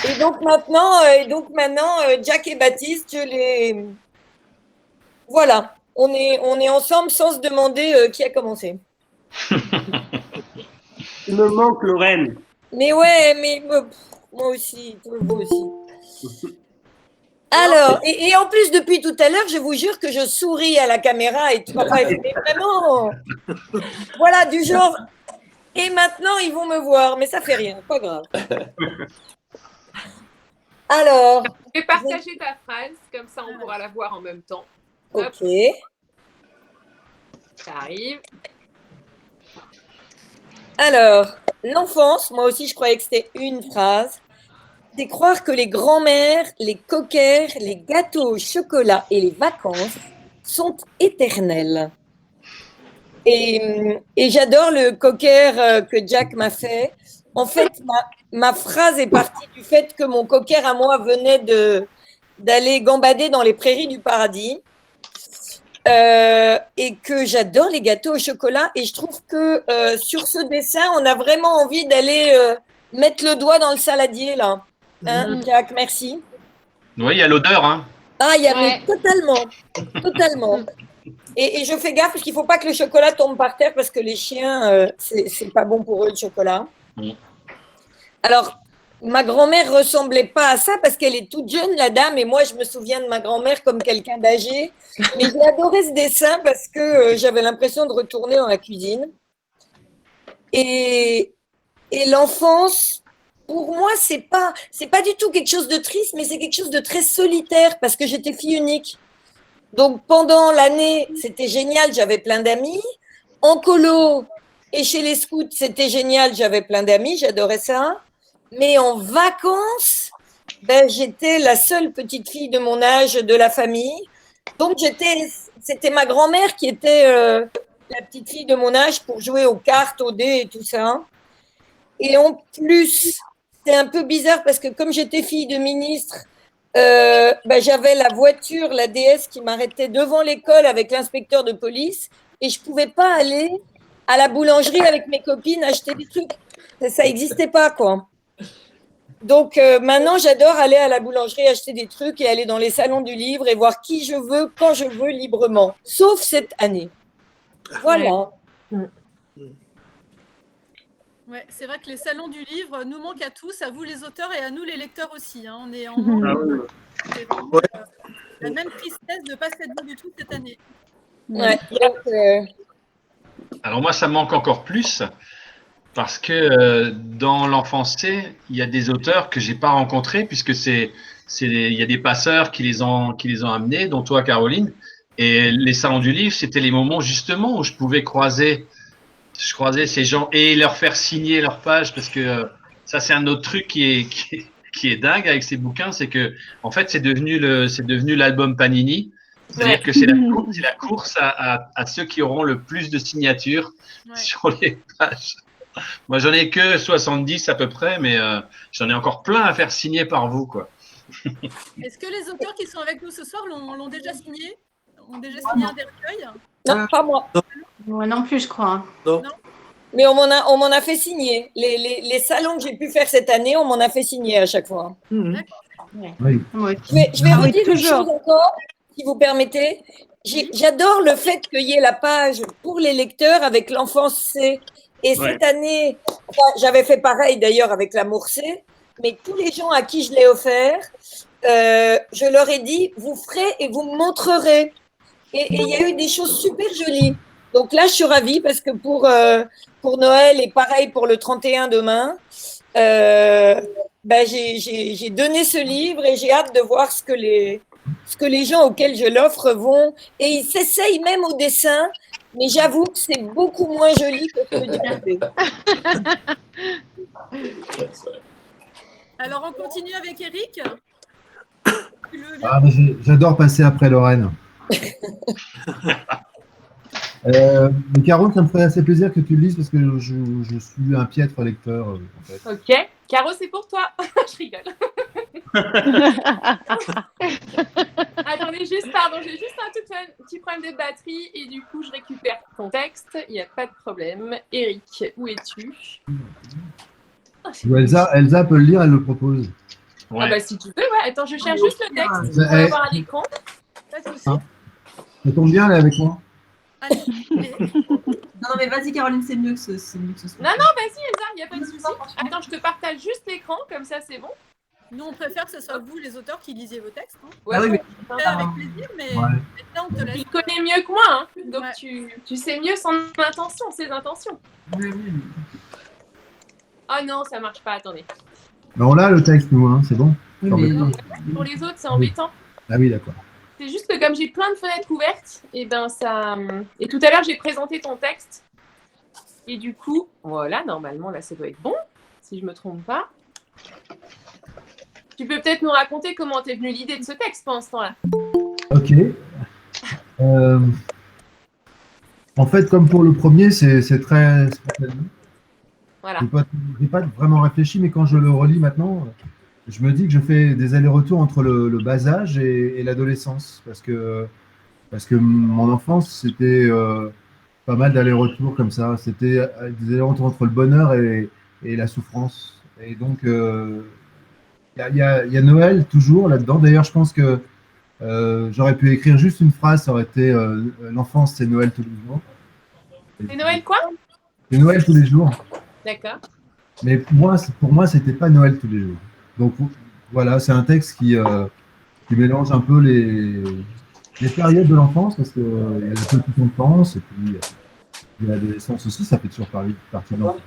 Et donc maintenant, Jack et Baptiste, voilà, on est ensemble sans se demander qui a commencé. Il me manque, Lorraine. Mais ouais, mais moi aussi, vous aussi. Alors, et en plus, depuis tout à l'heure, je vous jure que je souris à la caméra et tout. Enfin, mais vraiment, voilà, du genre. Et maintenant, ils vont me voir, mais ça fait rien, pas grave. Alors. Je vais partager ta phrase, comme ça on pourra la voir en même temps. Hop. Ok. Ça arrive. Alors, l'enfance, moi aussi, je croyais que c'était une phrase. C'est croire que les grands-mères, les cockers, les gâteaux au chocolat et les vacances sont éternels. Et j'adore le cocker que Jack m'a fait. En fait, ma phrase est partie du fait que mon cocker à moi venait d'aller gambader dans les prairies du paradis. Et que j'adore les gâteaux au chocolat. Et je trouve que sur ce dessin, on a vraiment envie d'aller mettre le doigt dans le saladier, là. Hein, Jack, merci. Oui, il y a l'odeur, hein. Ah, il y a mais totalement. Et je fais gaffe parce qu'il ne faut pas que le chocolat tombe par terre parce que les chiens, c'est pas bon pour eux le chocolat. Alors, ma grand-mère ressemblait pas à ça parce qu'elle est toute jeune, la dame, et moi, je me souviens de ma grand-mère comme quelqu'un d'âgé. Mais j'ai adoré ce dessin parce que j'avais l'impression de retourner dans la cuisine. Et l'enfance, pour moi, c'est pas du tout quelque chose de triste, mais c'est quelque chose de très solitaire parce que j'étais fille unique. Donc, pendant l'année, c'était génial, j'avais plein d'amis. En colo et chez les scouts, c'était génial, j'avais plein d'amis, j'adorais ça. Mais en vacances, j'étais la seule petite fille de mon âge de la famille. Donc, c'était ma grand-mère qui était la petite fille de mon âge pour jouer aux cartes, aux dés et tout ça. Et en plus, c'est un peu bizarre parce que comme j'étais fille de ministre, j'avais la voiture, la DS qui m'arrêtait devant l'école avec l'inspecteur de police et je ne pouvais pas aller à la boulangerie avec mes copines acheter des trucs. Ça n'existait pas, quoi. Donc, maintenant, j'adore aller à la boulangerie acheter des trucs et aller dans les salons du livre et voir qui je veux, quand je veux, librement. Sauf cette année. Voilà. Ouais, c'est vrai que les salons du livre nous manquent à tous, à vous les auteurs et à nous les lecteurs aussi. Hein. On est en c'est vraiment, la même tristesse de ne pas s'être vu du tout cette année. Ouais. Alors moi, ça me manque encore plus Parce que dans l'enfance C, il y a des auteurs que j'ai pas rencontrés puisque il y a des passeurs qui les ont amenés, dont toi, Caroline. Et les salons du livre, c'était les moments justement où je pouvais croiser ces gens et leur faire signer leur page, parce que ça, c'est un autre truc qui est dingue avec ces bouquins, c'est que en fait, c'est devenu l'album Panini. C'est-à-dire que c'est la course à ceux qui auront le plus de signatures sur les pages. Moi, j'en ai que 70 à peu près, mais j'en ai encore plein à faire signer par vous, quoi. Est-ce que les auteurs qui sont avec nous ce soir l'ont déjà signé? Ont déjà signé un des recueils? Non, pas moi. Moi non plus, je crois. Non. Mais on m'en a fait signer. Les salons que j'ai pu faire cette année, on m'en a fait signer à chaque fois. Oui. Je vais redire une chose encore, si vous permettez. J'adore le fait qu'il y ait la page pour les lecteurs avec l'enfance C. Et cette année, j'avais fait pareil d'ailleurs avec l'amour C, mais tous les gens à qui je l'ai offert, je leur ai dit, vous ferez et vous me montrerez. Et il y a eu des choses super jolies. Donc là, je suis ravie parce que pour Noël et pareil pour le 31 demain, j'ai donné ce livre et j'ai hâte de voir ce que les gens auxquels je l'offre vont. Et ils s'essayent même au dessin, mais j'avoue que c'est beaucoup moins joli que ce que j'ai fait. Alors, on continue avec Eric. Ah, j'adore passer après Lorraine. Mais Caro, ça me ferait assez plaisir que tu le lises parce que je suis un piètre lecteur. En fait. Ok. Caro, c'est pour toi. Je rigole. Attendez, j'ai juste un petit problème de batterie et du coup, je récupère ton texte. Il n'y a pas de problème. Eric, où es-tu? Elsa peut le lire, elle le propose. Ouais. Ah bah si tu veux, ouais. Attends, je cherche juste le texte pour l'avoir à l'écran. Pas de souci. Ça tombe bien, elle est avec moi. Non, mais vas-y, Caroline, c'est mieux que ce soit. Non, vas-y, Elsa, il n'y a pas de souci. Attends, je te partage juste l'écran, comme ça, c'est bon. Nous, on préfère que ce soit vous, les auteurs, qui lisiez vos textes. Hein. Ouais, avec plaisir, mais maintenant, on te laisse. Tu connais mieux que moi, hein. Donc tu sais mieux ses intentions. Oh non, ça marche pas, attendez. Mais on l'a le texte, nous, hein, c'est bon. Pour les autres, c'est embêtant. Ah oui, d'accord. C'est juste que comme j'ai plein de fenêtres ouvertes, et ben ça. Et tout à l'heure, j'ai présenté ton texte. Et du coup, voilà, normalement, là, ça doit être bon, si je me trompe pas. Tu peux peut-être nous raconter comment t'es venue l'idée de ce texte pendant ce temps-là. Ok. En fait, comme pour le premier, c'est très spontané. Voilà. J'ai pas vraiment réfléchi, mais quand je le relis maintenant, je me dis que je fais des allers-retours entre le bas âge et l'adolescence, parce que mon enfance, c'était pas mal d'allers-retours comme ça. C'était des allers-retours entre le bonheur et la souffrance. Et donc, il y a Noël toujours là-dedans. D'ailleurs, je pense que j'aurais pu écrire juste une phrase, ça aurait été l'enfance, c'est Noël tous les jours. C'est Noël quoi? C'est Noël tous les jours. D'accord. Mais pour moi, c'était pas Noël tous les jours. Donc voilà, c'est un texte qui mélange un peu les périodes de l'enfance, parce qu'il y a la petite enfance et puis il y a l'adolescence aussi, ça fait toujours partie de l'enfance.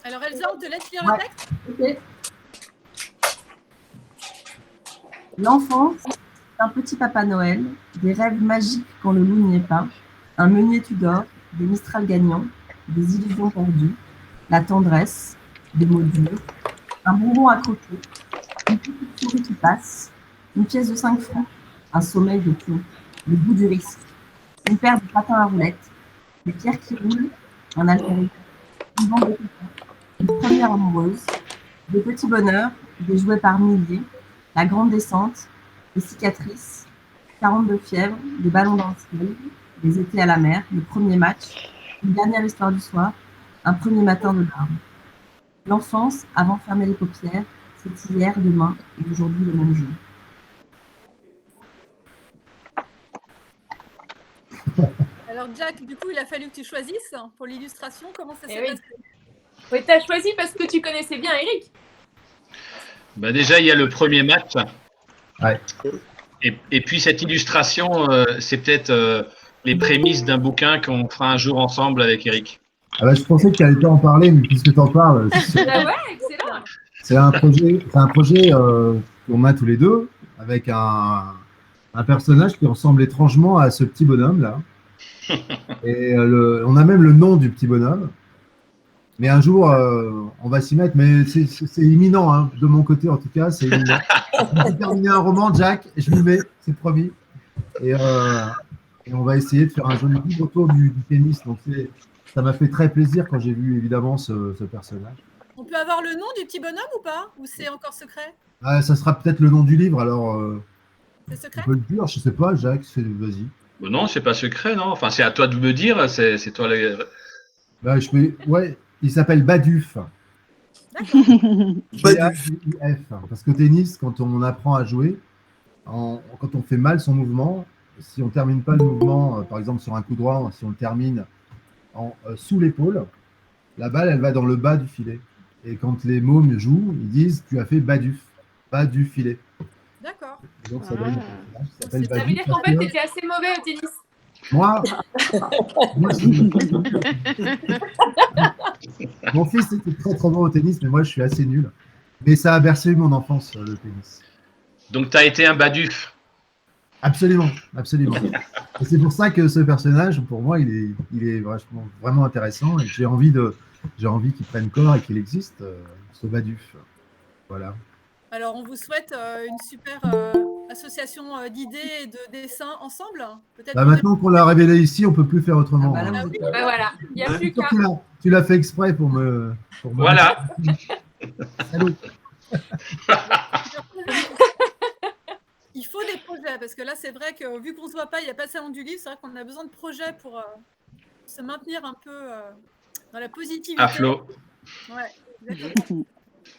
Alors Elsa, on te laisse lire le texte. Okay. L'enfance, c'est un petit papa Noël, des rêves magiques quand le loup n'y est pas, un meunier Tudor, des Mistral gagnants, des illusions perdues, la tendresse, des mots durs, un bonbon à croquer, une petite souris qui passe, une pièce de 5 francs, un sommeil de plomb, le goût du risque, une paire de patins à roulettes, des pierres qui roulent, un algorithme, une bande de copains, une première amoureuse, des petits bonheurs, des jouets par milliers, la grande descente, des cicatrices, 42 fièvres, des ballons dans le ciel, des étés à la mer, le premier match, une dernière histoire du soir, un premier matin de larmes. L'enfance, avant de fermer les paupières, c'est hier, demain et aujourd'hui le même jour. Alors Jack, du coup, il a fallu que tu choisisses pour l'illustration. Comment ça s'est passé? Oui, tu as choisi parce que tu connaissais bien Eric. Bah déjà, il y a le premier match. Ouais. Et puis cette illustration, c'est peut-être les prémices d'un bouquin qu'on fera un jour ensemble avec Eric. Ah bah, je pensais que tu n'allais pas en parler, mais puisque tu en parles, Ah ouais, excellent. c'est un projet qu'on a tous les deux, avec un personnage qui ressemble étrangement à ce petit bonhomme-là. Et on a même le nom du petit bonhomme. Mais un jour, on va s'y mettre, mais c'est imminent, hein, de mon côté en tout cas, c'est imminent. On va terminer un roman, Jack, et je m'y mets, c'est promis. Et on va essayer de faire un joli livre autour du tennis. Donc ça m'a fait très plaisir quand j'ai vu évidemment ce personnage. On peut avoir le nom du petit bonhomme ou pas? Ou c'est encore secret? Ah, ça sera peut-être le nom du livre, alors C'est secret? on peut le dire, je sais pas, Jacques, vas-y. Bon, non, c'est pas secret, non. Enfin, c'est à toi de me dire. C'est toi. Bah, ouais, il s'appelle Baduf. B-A-D-U-F. Parce qu'au tennis, quand on apprend à jouer, quand on fait mal son mouvement, si on ne termine pas le mouvement, par exemple sur un coup droit, si on le termine sous l'épaule, la balle, elle va dans le bas du filet. Et quand les mômes jouent, ils disent tu as fait Baduf, bas du filet. D'accord. Donc ça donne Ça veut dire qu'en fait, tu étais assez mauvais au tennis. Moi mon fils était très très bon au tennis, mais moi je suis assez nul. Mais ça a bercé mon enfance, le tennis. Donc, tu as été un baduf. Absolument, absolument. Et c'est pour ça que ce personnage, pour moi, il est vraiment intéressant et j'ai envie qu'il prenne corps et qu'il existe, ce baduf. Voilà. Alors, on vous souhaite une super association d'idées et de dessins ensemble. Bah, maintenant qu'on l'a révélé ici, on ne peut plus faire autrement. Bah voilà, il n'y a plus qu'à. Tu l'as fait exprès pour me... Voilà. Salut. Il faut des projets, parce que là, c'est vrai que vu qu'on ne se voit pas, il n'y a pas de salon du livre, c'est vrai qu'on a besoin de projets pour se maintenir un peu dans la positivité. À flot. Ouais, exactement.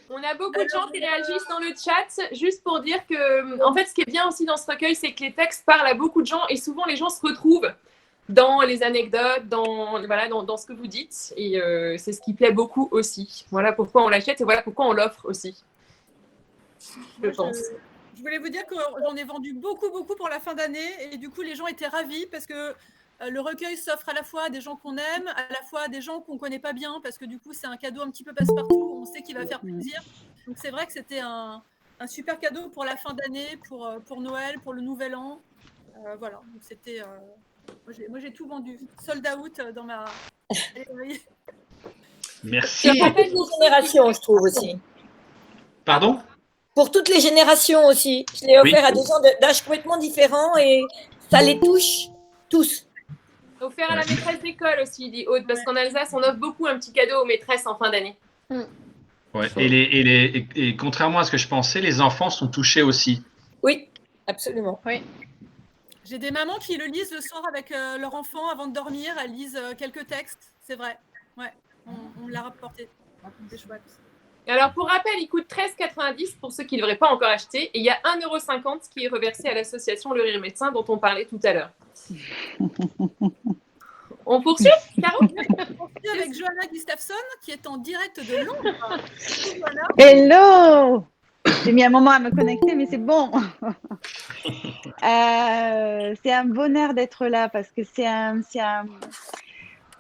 On a beaucoup de gens qui réagissent dans le chat, juste pour dire que, en fait, ce qui est bien aussi dans ce recueil, c'est que les textes parlent à beaucoup de gens et souvent les gens se retrouvent dans les anecdotes, dans ce que vous dites. Et c'est ce qui plaît beaucoup aussi. Voilà pourquoi on l'achète et voilà pourquoi on l'offre aussi. Je pense. Je voulais vous dire que j'en ai vendu beaucoup pour la fin d'année et du coup, les gens étaient ravis parce que le recueil s'offre à la fois à des gens qu'on aime, à la fois à des gens qu'on ne connaît pas bien parce que du coup, c'est un cadeau un petit peu passe-partout. On sait qu'il va faire plaisir. Donc, c'est vrai que c'était un super cadeau pour la fin d'année, pour Noël, pour le Nouvel An. Voilà. Donc, c'était... Moi, j'ai tout vendu. Sold out dans ma... Merci. Pour toutes les générations, je trouve aussi. Pardon? Pour toutes les générations aussi. Je l'ai offert à des gens d'âge complètement différents et ça les touche tous. Offert à la maîtresse d'école aussi, dit Aude, parce qu'en Alsace, on offre beaucoup un petit cadeau aux maîtresses en fin d'année. Ouais. Et contrairement à ce que je pensais, les enfants sont touchés aussi. Oui, absolument. Oui. J'ai des mamans qui le lisent le soir avec leur enfant avant de dormir. Elles lisent quelques textes, c'est vrai. Ouais, on me l'a rapporté. C'est chouette. Alors, pour rappel, il coûte 13,90 pour ceux qui ne devraient pas encore acheter. Et il y a 1,50 € qui est reversé à l'association Le Rire Médecin dont on parlait tout à l'heure. On poursuit, Caro? On poursuit avec Johanna Gustafsson qui est en direct de Londres. Hello! J'ai mis un moment à me connecter, mais c'est bon. C'est un bonheur d'être là parce que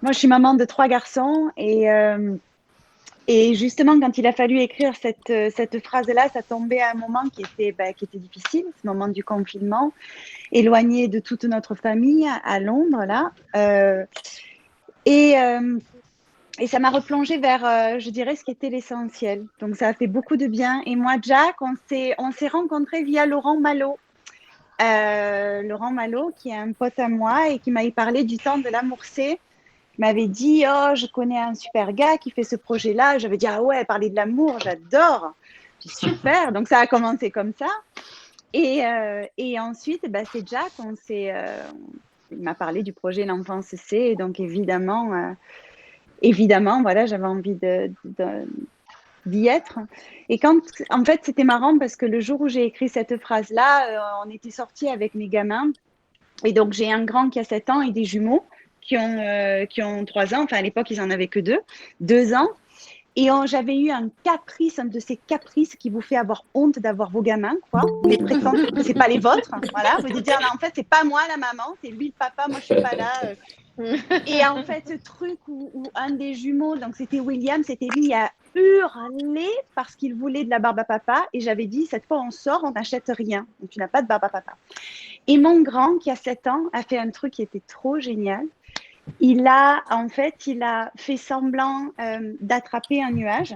moi, je suis maman de 3 garçons et justement, quand il a fallu écrire cette phrase-là, ça tombait à un moment qui était difficile, ce moment du confinement, éloigné de toute notre famille à Londres, là. Et ça m'a replongée vers, je dirais, ce qui était l'essentiel. Donc, ça a fait beaucoup de bien. Et moi, Jack, on s'est rencontrés via Laurent Malo. Laurent Malo, qui est un pote à moi et qui m'avait parlé du temps de l'amorcer. Il m'avait dit, oh, je connais un super gars qui fait ce projet-là. J'avais dit, ah ouais, parler de l'amour, j'adore. J'ai dit, super. Donc, ça a commencé comme ça. Et ensuite, c'est Jack. Il m'a parlé du projet L'Enfance C. Et donc, évidemment, voilà, j'avais envie d'y être. Et en fait, c'était marrant parce que le jour où j'ai écrit cette phrase-là, on était sortis avec mes gamins. Et donc, j'ai un grand qui a 7 ans et des jumeaux qui ont 3 ans. Enfin, à l'époque, ils en avaient que 2 ans. Et j'avais eu un caprice, un de ces caprices qui vous fait avoir honte d'avoir vos gamins, quoi. Mais prétendre que c'est pas les vôtres. Voilà, vous dites, non, en fait, c'est pas moi la maman, c'est lui le papa, moi je suis pas là. Et en fait, ce truc où un des jumeaux, donc c'était William, c'était lui, a hurlé parce qu'il voulait de la barbe à papa. Et j'avais dit, cette fois on sort, on n'achète rien. Donc tu n'as pas de barbe à papa. Et mon grand, qui a 7 ans, a fait un truc qui était trop génial. Il a fait semblant d'attraper un nuage.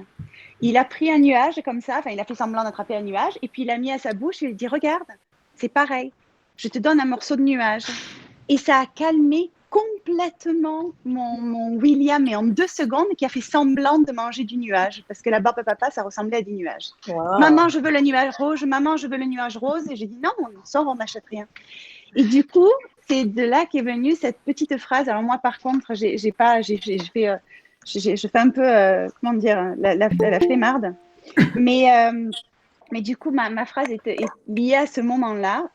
Il a pris un nuage comme ça, enfin il a fait semblant d'attraper un nuage et puis il l'a mis à sa bouche et il a dit, regarde, c'est pareil, je te donne un morceau de nuage. Et ça a calmé complètement mon William, et en 2 secondes, qui a fait semblant de manger du nuage, parce que la barbe à papa, ça ressemblait à des nuages. Wow. Maman, je veux le nuage rouge, maman, je veux le nuage rose. Et j'ai dit, non, on sort, on n'achète rien. Et du coup, c'est de là qu'est venue cette petite phrase. Alors moi, par contre, je fais un peu, comment dire, la flemmarde. Mais du coup, ma phrase est liée à ce moment-là.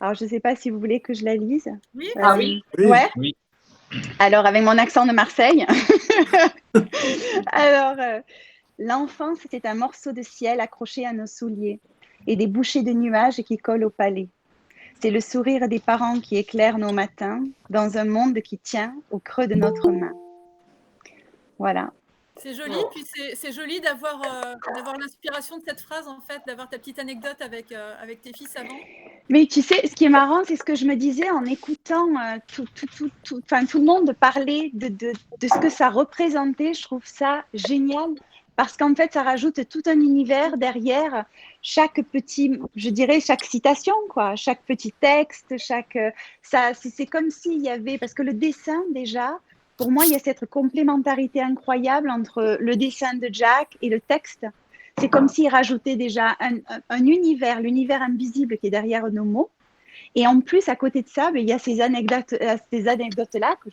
Alors, je ne sais pas si vous voulez que je la lise. Oui, oui. Ouais. Oui. Alors, avec mon accent de Marseille. Alors, l'enfance, c'était un morceau de ciel accroché à nos souliers et des bouchées de nuages qui collent au palais. C'est le sourire des parents qui éclaire nos matins dans un monde qui tient au creux de notre main. Voilà. C'est joli, puis c'est joli d'avoir l'inspiration de cette phrase, en fait, d'avoir ta petite anecdote avec tes fils avant. Mais tu sais, ce qui est marrant, c'est ce que je me disais en écoutant tout le monde parler de ce que ça représentait. Je trouve ça génial parce qu'en fait, ça rajoute tout un univers derrière chaque citation, quoi, chaque petit texte, c'est comme s'il y avait, parce que le dessin déjà, pour moi, il y a cette complémentarité incroyable entre le dessin de Jack et le texte. C'est comme s'il rajoutait déjà un univers, l'univers invisible qui est derrière nos mots. Et en plus, à côté de ça, il y a ces anecdotes-là que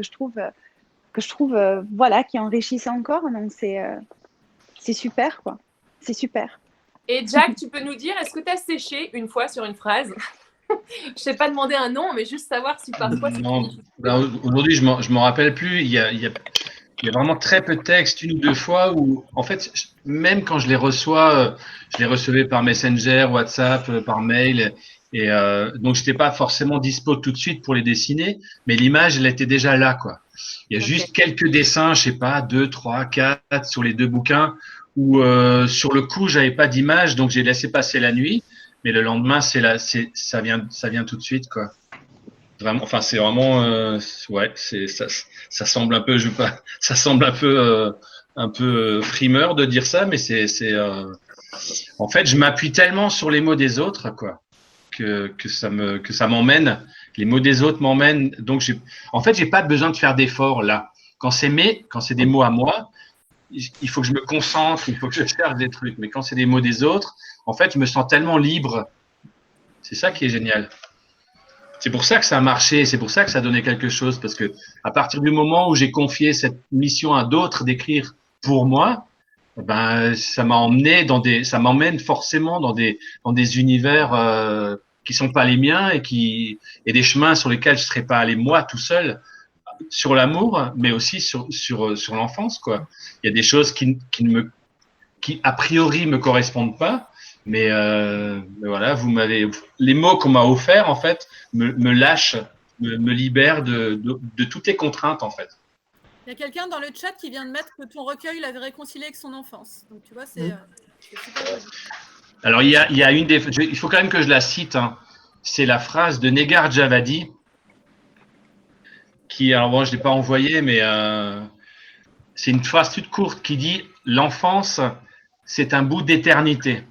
je trouve, voilà, qui enrichissent encore. Donc, c'est super, quoi. C'est super. Et Jack, tu peux nous dire, est-ce que tu as séché une fois sur une phrase? Je ne sais pas demander un nom, mais juste savoir si parfois c'est difficile. Aujourd'hui, je m'en rappelle plus. Il y a vraiment très peu de textes, 1 ou 2 fois où, en fait, même quand je les reçois, je les recevais par Messenger, WhatsApp, par mail. Et donc, je n'étais pas forcément dispo tout de suite pour les dessiner, mais l'image, elle était déjà là, quoi. Il y a juste quelques dessins, je ne sais pas, 2, 3, 4 sur les 2 bouquins où sur le coup, je n'avais pas d'image, donc j'ai laissé passer la nuit. Mais le lendemain, ça vient tout de suite, quoi. Vraiment, enfin, c'est vraiment, ouais, ça semble un peu, ça semble un peu frimeur de dire ça, mais en fait, je m'appuie tellement sur les mots des autres, quoi, que ça m'emmène. Les mots des autres m'emmènent. Donc, en fait, j'ai pas besoin de faire d'efforts là. Quand c'est des mots à moi, il faut que je me concentre, il faut que je cherche des trucs. Mais quand c'est des mots des autres, en fait, je me sens tellement libre. C'est ça qui est génial. C'est pour ça que ça a marché, c'est pour ça que ça a donné quelque chose, parce que à partir du moment où j'ai confié cette mission à d'autres d'écrire pour moi, ben ça m'emmène forcément dans des univers qui sont pas les miens et des chemins sur lesquels je serais pas allé moi tout seul, sur l'amour, mais aussi sur l'enfance, quoi. Il y a des choses qui a priori me correspondent pas. Mais voilà, les mots qu'on m'a offerts, en fait, me lâchent, me libèrent de toutes les contraintes, en fait. Il y a quelqu'un dans le chat qui vient de mettre que ton recueil l'avait réconcilié avec son enfance. Donc, tu vois, c'est super joli. Alors, il y a il faut quand même que je la cite, hein. C'est la phrase de Negar Javadi, qui, alors bon, je ne l'ai pas envoyée, mais c'est une phrase toute courte qui dit « L'enfance, c'est un bout d'éternité ».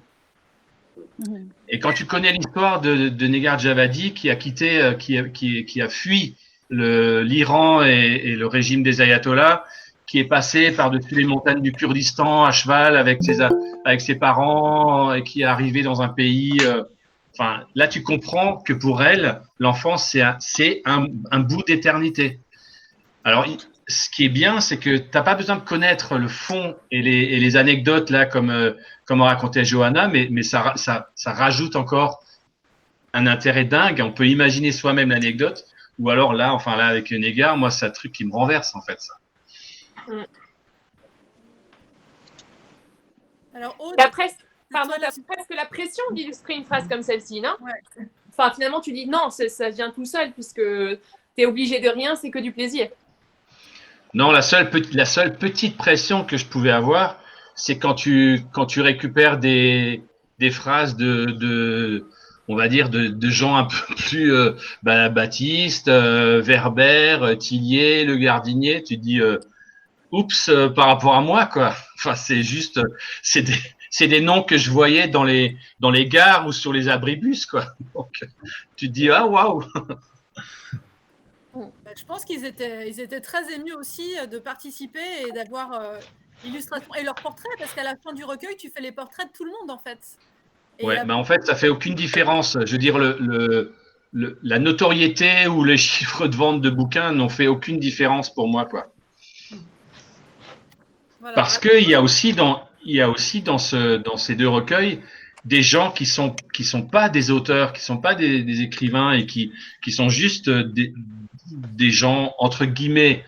Et quand tu connais l'histoire de Negar Javadi qui a fui l'Iran et le régime des ayatollahs, qui est passé par-dessus les montagnes du Kurdistan à cheval avec ses parents et qui est arrivé dans un pays. Enfin, là, tu comprends que pour elle, l'enfance, c'est un bout d'éternité. Alors, ce qui est bien, c'est que tu n'as pas besoin de connaître le fond et les anecdotes, là, comme racontait Johanna, mais ça rajoute encore un intérêt dingue. On peut imaginer soi-même l'anecdote, ou alors là, avec Negar, moi, c'est un truc qui me renverse, en fait, ça. Alors, Aude, T'as presque, toi, t'as presque la pression d'illustrer une phrase comme celle-ci, non? Ouais. Enfin, finalement, tu dis non, ça vient tout seul puisque tu es obligé de rien, c'est que du plaisir. Non, la seule petite pression que je pouvais avoir, c'est quand tu récupères des phrases on va dire, de gens un peu plus Baptiste, Verbert, Tillier, Le Gardinier, tu te dis oups, par rapport à moi, quoi. Enfin, c'est juste, c'est des noms que je voyais dans les gares ou sur les abribus, quoi. Donc, tu te dis ah waouh. Je pense qu'ils étaient très émus aussi de participer et d'avoir l'illustration et leur portrait, parce qu'à la fin du recueil, tu fais les portraits de tout le monde, en fait. Et Ouais, mais en fait, ça fait aucune différence. Je veux dire, la notoriété ou les chiffres de vente de bouquins n'ont fait aucune différence pour moi, quoi. Voilà. Parce qu'il y a aussi dans ces deux recueils des gens qui sont pas des auteurs, qui sont pas des écrivains et qui sont juste des gens entre guillemets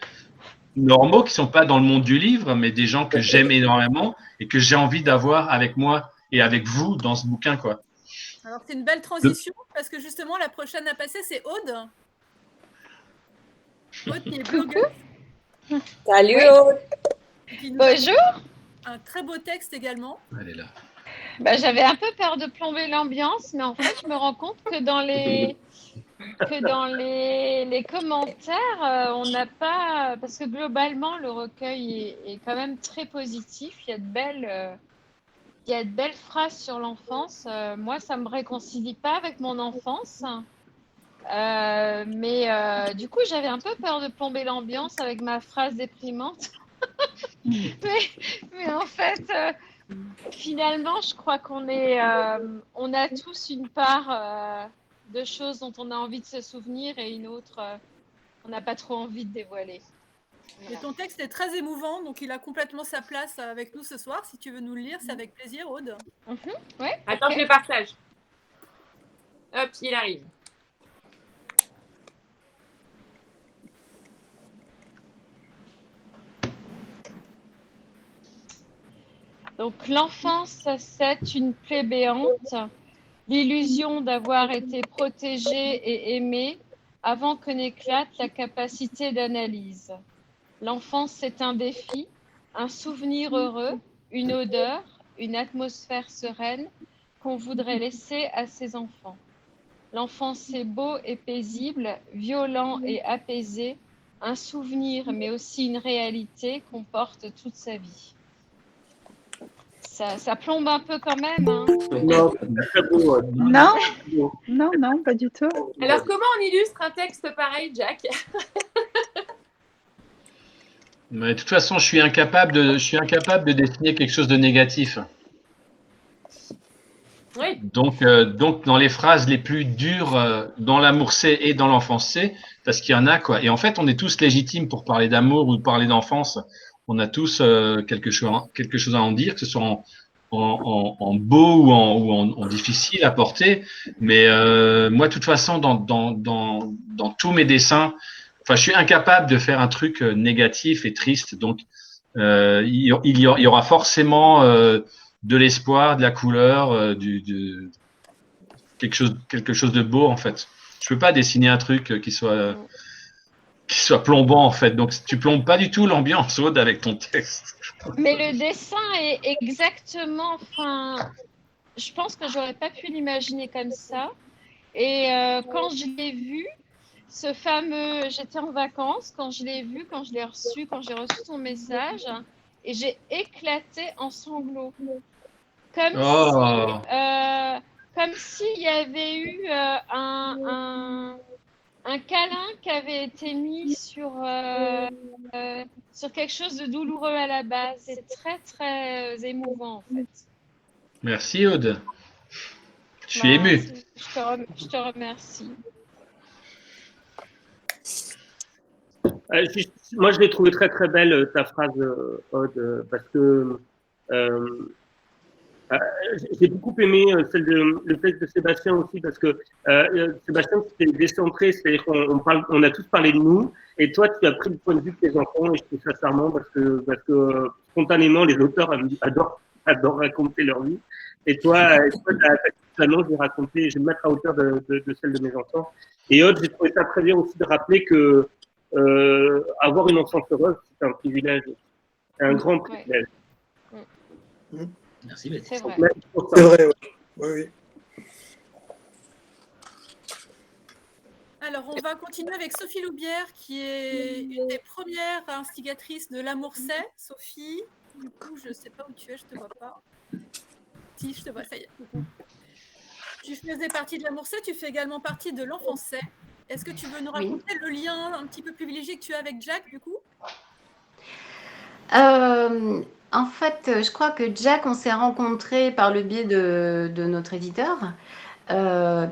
normaux, qui sont pas dans le monde du livre, mais des gens que j'aime énormément et que j'ai envie d'avoir avec moi et avec vous dans ce bouquin, quoi. Alors, c'est une belle transition parce que justement, la prochaine à passer, c'est Aude. Aude qui est blogueuse. Salut Oui. Aude. Bonjour. Un très beau texte également. Elle est là. J'avais un peu peur de plomber l'ambiance, mais en fait, je me rends compte que dans les commentaires, on n'a pas... Parce que globalement, le recueil est quand même très positif. Il y a de belles phrases sur l'enfance. Moi, ça ne me réconcilie pas avec mon enfance. Mais du coup, j'avais un peu peur de plomber l'ambiance avec ma phrase déprimante. mais en fait, finalement, je crois qu'on a tous une part de choses dont on a envie de se souvenir et une autre, on n'a pas trop envie de dévoiler. Et ton texte est très émouvant, donc il a complètement sa place avec nous ce soir. Si tu veux nous le lire, c'est avec plaisir, Aude. Ouais, Attends, okay. Je le partage. Hop, il arrive. Donc, l'enfance, c'est une plaie béante, l'illusion d'avoir été protégée et aimée avant que n'éclate la capacité d'analyse. L'enfance, c'est un défi, un souvenir heureux, une odeur, une atmosphère sereine qu'on voudrait laisser à ses enfants. L'enfance, c'est beau et paisible, violent et apaisé, un souvenir mais aussi une réalité qu'on porte toute sa vie. Ça plombe un peu quand même. Hein. Non, c'est très beau. Non, pas du tout. Alors, comment on illustre un texte pareil, Jack? Mais de toute façon, je suis incapable de dessiner quelque chose de négatif. Oui. Donc, dans les phrases les plus dures, dans l'amour c'est et dans l'enfance c'est, parce qu'il y en a, quoi. Et en fait, on est tous légitimes pour parler d'amour ou parler d'enfance. On a tous quelque chose à en dire, que ce soit en beau ou en difficile à porter. Mais moi, de toute façon, dans tous mes dessins, je suis incapable de faire un truc négatif et triste. Donc, il y aura forcément de l'espoir, de la couleur, quelque chose de beau, en fait. Je peux pas dessiner un truc qui soit plombant, en fait. Donc, tu plombes pas du tout l'ambiance, Aude, avec ton texte. Mais le dessin est exactement... je pense que j'aurais pas pu l'imaginer comme ça. Et quand je l'ai vu, ce fameux... J'étais en vacances, quand je l'ai vu, quand je l'ai reçu, quand j'ai reçu ton message, et j'ai éclaté en sanglots. Comme s'il y avait eu un câlin qui avait été mis sur quelque chose de douloureux à la base. C'est très, très émouvant, en fait. Merci, Aude. Je suis ému. Je te remercie. Moi, je l'ai trouvé très, très belle, ta phrase, Aude, parce que j'ai beaucoup aimé le texte de Sébastien aussi, parce que Sébastien, c'était décentré, c'est-à-dire qu'on a tous parlé de nous, et toi, tu as pris le point de vue de tes enfants, et je trouve ça charmant, parce que spontanément, les auteurs adorent raconter leur vie. Et toi, ta petite annonce, je vais me mettre à hauteur de celle de mes enfants. Et autre, j'ai trouvé ça très bien aussi de rappeler que avoir une enfance heureuse, c'est un privilège, c'est un grand privilège. Merci, Baptiste. C'est vrai. C'est vrai, oui. Oui. Alors, on va continuer avec Sophie Loubière, qui est une des premières instigatrices de l'amour c'est. Sophie, du coup, je ne sais pas où tu es, je ne te vois pas. Si, je te vois, ça y est. Tu faisais partie de l'amour c'est, tu fais également partie de l'enfant c'est. Est-ce que tu veux nous raconter le lien un petit peu privilégié que tu as avec Jack, du coup? En fait, je crois que Jack, on s'est rencontrés par le biais de notre éditeur,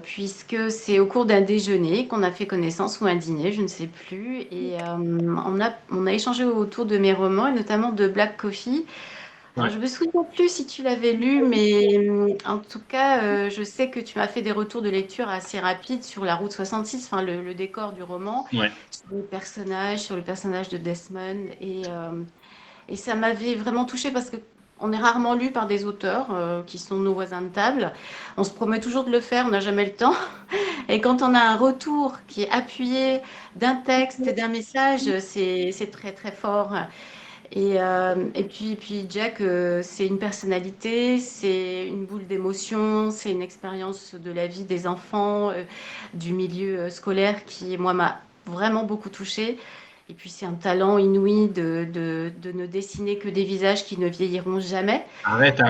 puisque c'est au cours d'un déjeuner qu'on a fait connaissance, ou un dîner, je ne sais plus. Et on a échangé autour de mes romans, et notamment de Black Coffee. Alors, je me souviens plus si tu l'avais lu, mais en tout cas, je sais que tu m'as fait des retours de lecture assez rapides sur la route 66, enfin le décor du roman, Ouais. sur le personnage de Desmond. Et ça m'avait vraiment touchée parce qu'on est rarement lu par des auteurs qui sont nos voisins de table. On se promet toujours de le faire, on n'a jamais le temps. Et quand on a un retour qui est appuyé d'un texte, d'un message, c'est très très fort. Et puis Jack, c'est une personnalité, c'est une boule d'émotion, c'est une expérience de la vie des enfants, du milieu scolaire qui, moi, m'a vraiment beaucoup touchée. Et puis c'est un talent inouï de ne dessiner que des visages qui ne vieilliront jamais. Arrête.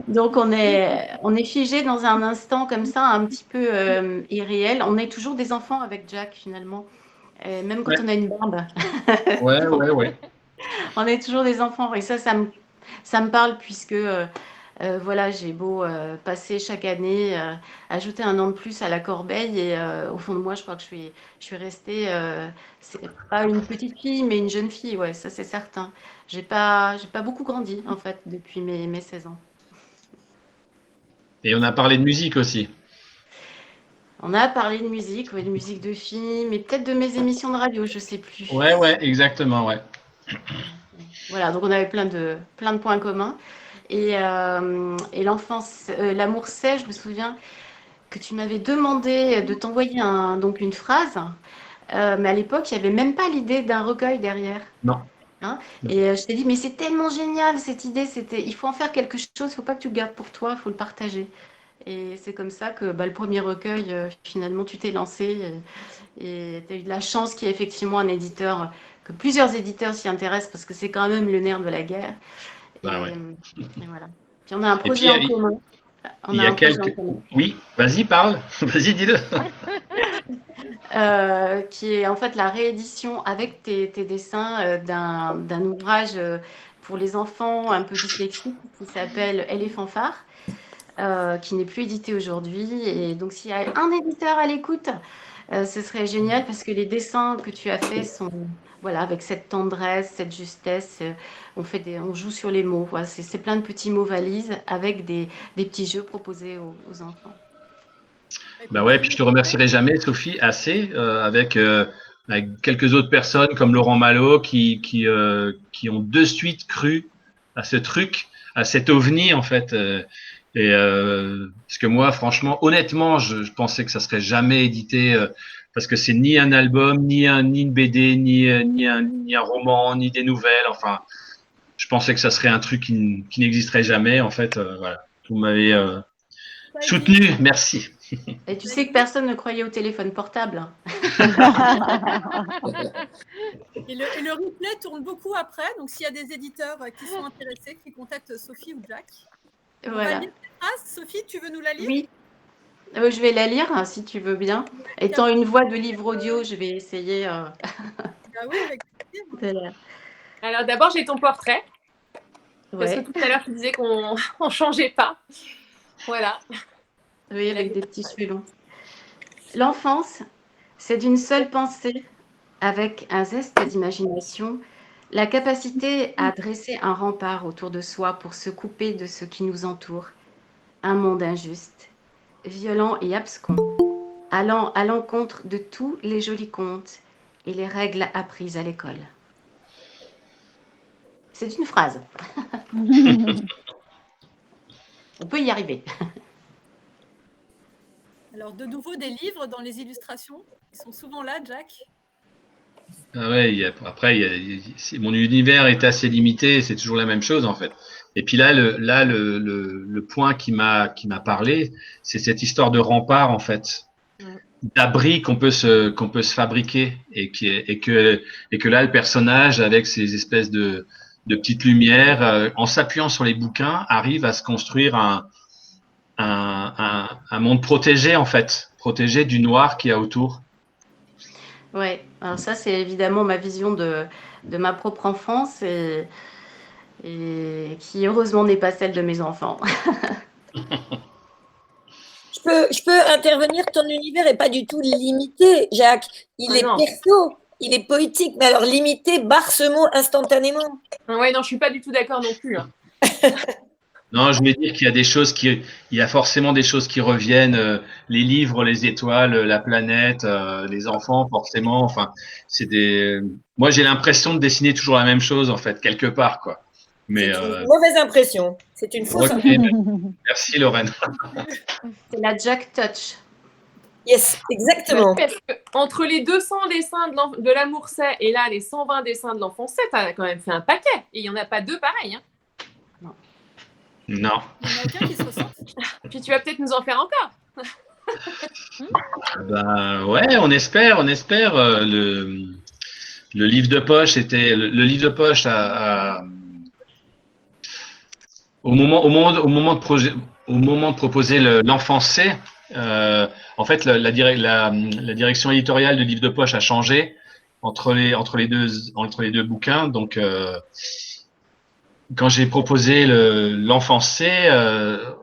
Donc on est figé dans un instant comme ça, un petit peu irréel. On est toujours des enfants avec Jack finalement, même quand on a une barbe. Ouais. On est toujours des enfants et ça me parle puisque voilà, j'ai beau passer chaque année, ajouter un an de plus à la corbeille et au fond de moi, je crois que je suis restée, c'est pas une petite fille, mais une jeune fille, ouais, ça c'est certain. J'ai pas beaucoup grandi en fait depuis mes 16 ans. Et on a parlé de musique aussi. On a parlé de musique, ouais, de musique de films, et peut-être de mes émissions de radio, je sais plus. Ouais, exactement, ouais. Voilà, donc on avait plein de points communs. Et l'enfance, l'amour c'est, je me souviens que tu m'avais demandé de t'envoyer donc une phrase, mais à l'époque, il n'y avait même pas l'idée d'un recueil derrière. Non. Hein, et je t'ai dit, mais c'est tellement génial cette idée, il faut en faire quelque chose, il ne faut pas que tu le gardes pour toi, il faut le partager. Et c'est comme ça que le premier recueil, finalement, tu t'es lancé et tu as eu de la chance qu'il y ait effectivement un éditeur, que plusieurs éditeurs s'y intéressent parce que c'est quand même le nerf de la guerre. Et voilà. Puis on a un projet en commun. Il y a quelques... Oui, vas-y, parle. Vas-y, dis-le. Qui est en fait la réédition avec tes dessins d'un ouvrage pour les enfants un peu dyslexiques qui s'appelle Elle est fanfare, qui n'est plus édité aujourd'hui. Et donc, s'il y a un éditeur à l'écoute, ce serait génial parce que les dessins que tu as faits sont voilà, avec cette tendresse, cette justesse. On joue sur les mots. Voilà, c'est plein de petits mots valises avec des petits jeux proposés aux enfants. Bah ouais, puis je te remercierai jamais, Sophie, assez, avec quelques autres personnes comme Laurent Malo qui ont de suite cru à ce truc, à cet ovni en fait. Parce que moi, franchement, honnêtement, je pensais que ça serait jamais édité parce que c'est ni un album, ni une BD, ni un roman, ni des nouvelles. Enfin, je pensais que ça serait un truc qui n'existerait jamais. En fait, voilà. Vous m'avez soutenu, merci. Et tu sais que personne ne croyait au téléphone portable. Et le replay tourne beaucoup après. Donc, s'il y a des éditeurs qui sont intéressés, qui contactent Sophie ou Jack. Voilà. On va lire cette phrase. Sophie, tu veux nous la lire? Oui. Je vais la lire, si tu veux bien. Étant une voix de livre audio, je vais essayer. Ah oui, avec plaisir. Alors, d'abord, j'ai ton portrait. Parce que tout à l'heure, tu disais qu'on ne changeait pas. Voilà. Oui, avec des petits cheveux longs. L'enfance, c'est d'une seule pensée, avec un zeste d'imagination, la capacité à dresser un rempart autour de soi pour se couper de ce qui nous entoure. Un monde injuste, violent et abscon, allant à l'encontre de tous les jolis contes et les règles apprises à l'école. C'est une phrase. On peut y arriver. Alors, de nouveau, des livres dans les illustrations. Ils sont souvent là, Jack. Ah ouais, après, mon univers est assez limité, c'est toujours la même chose en fait. Et puis là, le point qui m'a parlé, c'est cette histoire de rempart en fait, d'abri qu'on peut se fabriquer et que là, le personnage avec ces espèces de petites lumières, en s'appuyant sur les bouquins, arrive à se construire un monde protégé en fait, protégé du noir qu'il y a autour. Ouais, alors ça, c'est évidemment ma vision de ma propre enfance et qui, heureusement, n'est pas celle de mes enfants. Je peux intervenir, ton univers n'est pas du tout limité, Jacques. Il est perso, il est poétique, mais alors limité, barre ce mot instantanément. Ouais, non, je suis pas du tout d'accord non plus. Hein. Non, je vais dire qu'il y a des choses il y a forcément des choses qui reviennent, les livres, les étoiles, la planète, les enfants, forcément. Enfin, moi, j'ai l'impression de dessiner toujours la même chose, en fait, quelque part, quoi. Mais, c'est une mauvaise impression. C'est une fausse impression. Merci, Lorraine. C'est la Jack Touch. Yes, exactement. Parce que entre les 200 dessins de l'amour c'est et là, les 120 dessins de l'enfant c'est, tu as quand même fait un paquet. Et il n'y en a pas deux pareils. Hein. Non. Il y en a aucun qui se ressemble. Puis tu vas peut-être nous en faire encore. Ben ouais, on espère. Le livre de poche était le livre de poche au moment de proposer l'enfant C. En fait, la direction éditoriale du livre de poche a changé entre les deux bouquins. Donc quand j'ai proposé l'enfant C, le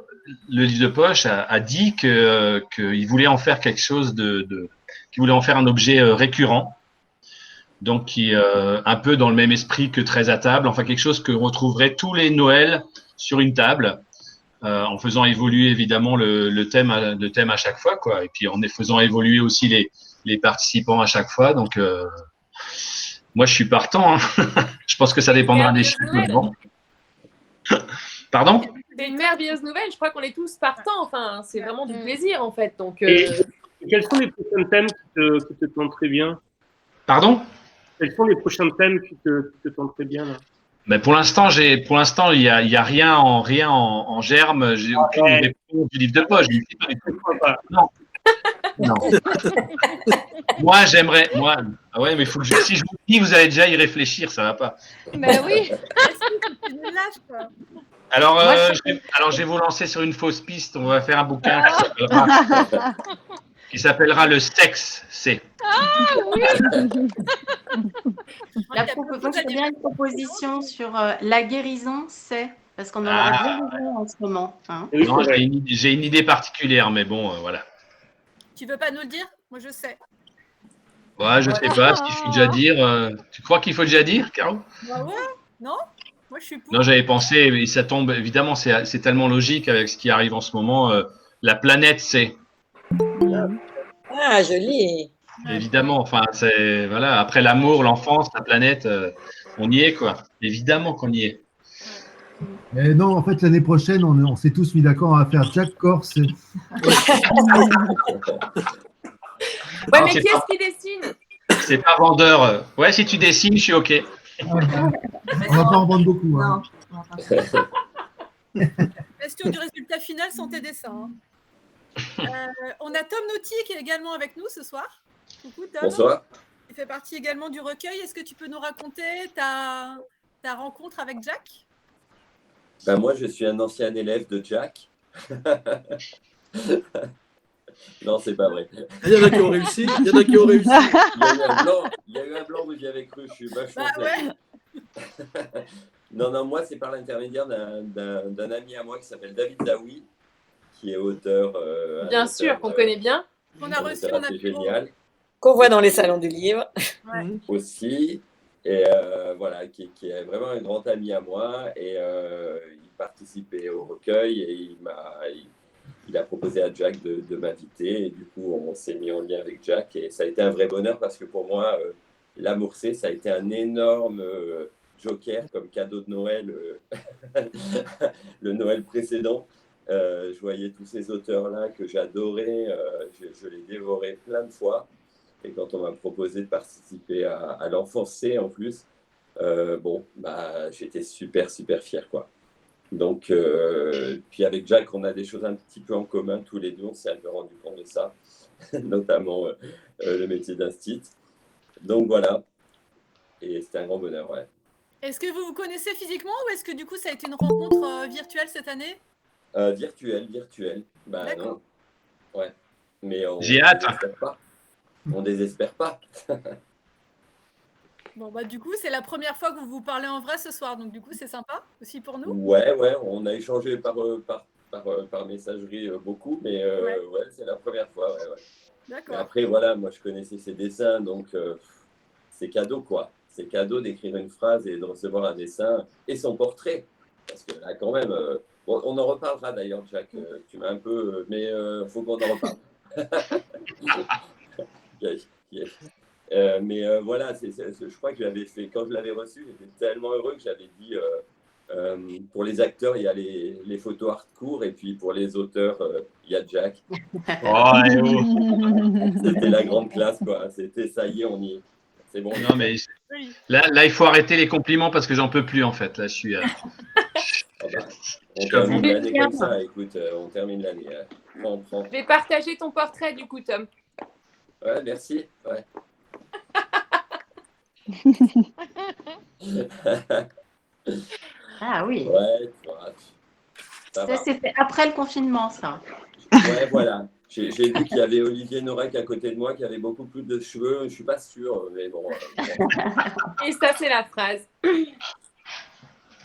livre de poche a dit qu'il voulait en faire quelque chose qu'il voulait en faire un objet récurrent, donc qui un peu dans le même esprit que 13 à table, enfin quelque chose que on retrouverait tous les Noëls sur une table, en faisant évoluer évidemment le thème à chaque fois, quoi, et puis en faisant évoluer aussi les participants à chaque fois. Donc moi je suis partant. Hein. Je pense que ça dépendra des chiffres. Pardon? C'est une merveilleuse nouvelle, je crois qu'on est tous partants, enfin, c'est vraiment du plaisir en fait. Donc, Et quels sont les prochains thèmes qui te tentent très bien? Pardon? Quels sont les prochains thèmes qui te tentent très bien là? Ben pour l'instant, il y a rien en germe, j'ai aucune réponse du livre de poche. Je ne sais pas du tout. Non. Non. Moi, j'aimerais. Ah ouais, mais si je vous dis, vous allez déjà y réfléchir, ça va pas. Ben oui. Alors, je vais vous lancer sur une fausse piste. On va faire un bouquin qui s'appellera Le sexe, c'est. Ah oui. Moi, j'ai bien une proposition sur la guérison, c'est parce qu'on en a bien besoin en ce moment. Hein. Non, j'ai une idée particulière, mais bon, voilà. Tu veux pas nous le dire? Moi, je sais. Ouais, je sais pas ce qu'il faut déjà dire. Tu crois qu'il faut déjà dire, Caro? Bah ouais, non? Moi, je suis pour. Non, j'avais pensé, et ça tombe, évidemment, c'est tellement logique avec ce qui arrive en ce moment. La planète, c'est. Ah, joli. Évidemment, enfin, c'est. Voilà, après l'amour, l'enfance, la planète, on y est, quoi. Évidemment qu'on y est. Mais non, en fait, l'année prochaine, on s'est tous mis d'accord à faire Jack Corse. Ouais, mais qui est-ce qui dessine? C'est pas vendeur. Ouais, si tu dessines, je suis OK. On va pas en vendre beaucoup. Hein. Question du résultat final sans tes dessins. On a Tom Nauty qui est également avec nous ce soir. Coucou Tom. Bonsoir. Il fait partie également du recueil. Est-ce que tu peux nous raconter ta rencontre avec Jack? Ben moi, je suis un ancien élève de Jack. Non, c'est pas vrai. Il y en a qui ont réussi. Il y a eu un blanc, vous y avez cru. Je suis vachement Non, moi, c'est par l'intermédiaire d'un ami à moi qui s'appelle David Daoui, qui est auteur. Bien sûr, qu'on connaît bien. On a reçu, c'est génial. Qu'on voit dans les salons du livre. Ouais. Aussi. Et voilà, qui est vraiment un grand ami à moi. Et il participait au recueil et il a proposé à Jack de m'inviter. Et du coup, on s'est mis en lien avec Jack. Et ça a été un vrai bonheur parce que pour moi, l'amour C, ça a été un énorme Joker comme cadeau de Noël le Noël précédent. Je voyais tous ces auteurs-là que j'adorais, je les dévorais plein de fois. Et quand on m'a proposé de participer à l'Enfance C en plus, j'étais super fier, quoi. Donc, puis avec Jack, on a des choses un petit peu en commun tous les deux, on s'est un peu rendu compte de ça, notamment le métier d'instit. Donc voilà, et c'était un grand bonheur, ouais. Est-ce que vous vous connaissez physiquement ou est-ce que du coup ça a été une rencontre virtuelle cette année? Virtuel. Bah D'accord. non, ouais. Mais J'ai hâte. On désespère pas. Bon, bah du coup, c'est la première fois que vous vous parlez en vrai ce soir, donc du coup, c'est sympa aussi pour nous. Ouais, on a échangé par messagerie beaucoup, mais ouais, c'est la première fois. Ouais. D'accord. Après, voilà, moi je connaissais ses dessins, donc c'est cadeau, quoi. C'est cadeau d'écrire une phrase et de recevoir un dessin et son portrait. Parce que là, quand même, on en reparlera d'ailleurs, Jack. Tu m'as un peu. Mais faut qu'on en reparle. Voilà, je crois que j'avais fait, quand je l'avais reçu, j'étais tellement heureux que j'avais dit pour les acteurs, il y a les photos hardcore et puis pour les auteurs, il y a Jack. C'était la grande classe, quoi. C'était ça y est, on y est. C'est bon. Non, mais là, il faut arrêter les compliments parce que j'en peux plus, en fait. Là, je suis. On termine l'année comme ça, écoute, on termine l'année. Prends. Je vais partager ton portrait, du coup, Tom. Ouais, merci. Ouais. Ah oui. Ouais, ça c'était après le confinement, ça. Ouais, voilà. J'ai vu qu'il y avait Olivier Norek à côté de moi qui avait beaucoup plus de cheveux. Je ne suis pas sûr, mais bon. Et ça, c'est la phrase.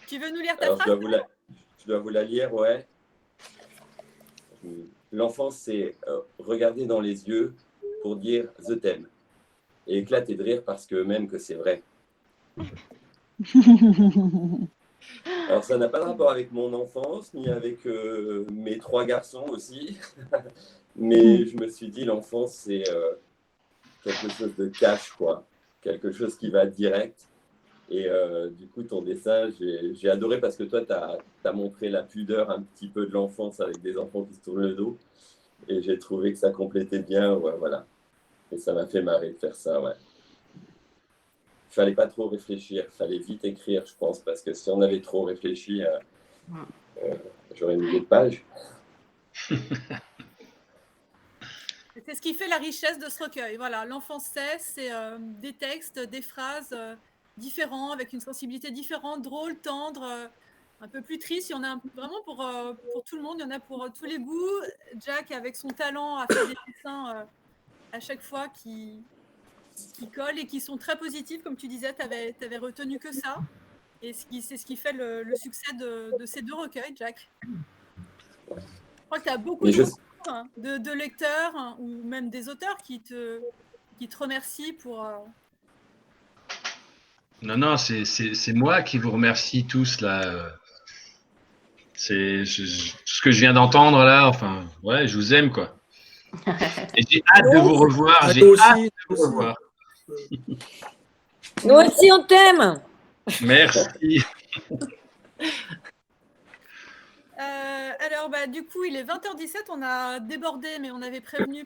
Tu veux nous lire ta Alors, phrase? je dois vous la lire, ouais. L'enfance, c'est regarder dans les yeux pour dire « je t'aime » et éclater de rire parce que même que c'est vrai. Alors, ça n'a pas de rapport avec mon enfance, ni avec mes 3 garçons aussi. Mais je me suis dit, l'enfance, c'est quelque chose de cash, quoi. Quelque chose qui va direct. Et du coup, ton dessin, j'ai adoré parce que toi, tu as montré la pudeur un petit peu de l'enfance avec des enfants qui se tournent le dos. Et j'ai trouvé que ça complétait bien, ouais, voilà. Et ça m'a fait marrer de faire ça, ouais. Il fallait pas trop réfléchir, il fallait vite écrire, je pense, parce que si on avait trop réfléchi, j'aurais mis des pages. C'est ce qui fait la richesse de ce recueil. Voilà, l'enfance c'est des textes, des phrases différents, avec une sensibilité différente, drôle, tendre, un peu plus triste. Il y en a vraiment pour tout le monde, il y en a pour tous les goûts. Jack, avec son talent, a fait des dessins à chaque fois qui collent et qui sont très positifs. Comme tu disais, tu avais retenu que ça. Et c'est ce qui fait le succès de ces 2 recueils, Jack. Je crois que tu as beaucoup de lecteurs ou même des auteurs qui te remercient pour... Non, c'est moi qui vous remercie tous, là. C'est ce que je viens d'entendre, là. Enfin, ouais, je vous aime, quoi. Et j'ai hâte de vous revoir. J'ai hâte de vous revoir. Nous aussi, on t'aime. Merci. Alors, du coup, il est 20h17. On a débordé, mais on avait prévenu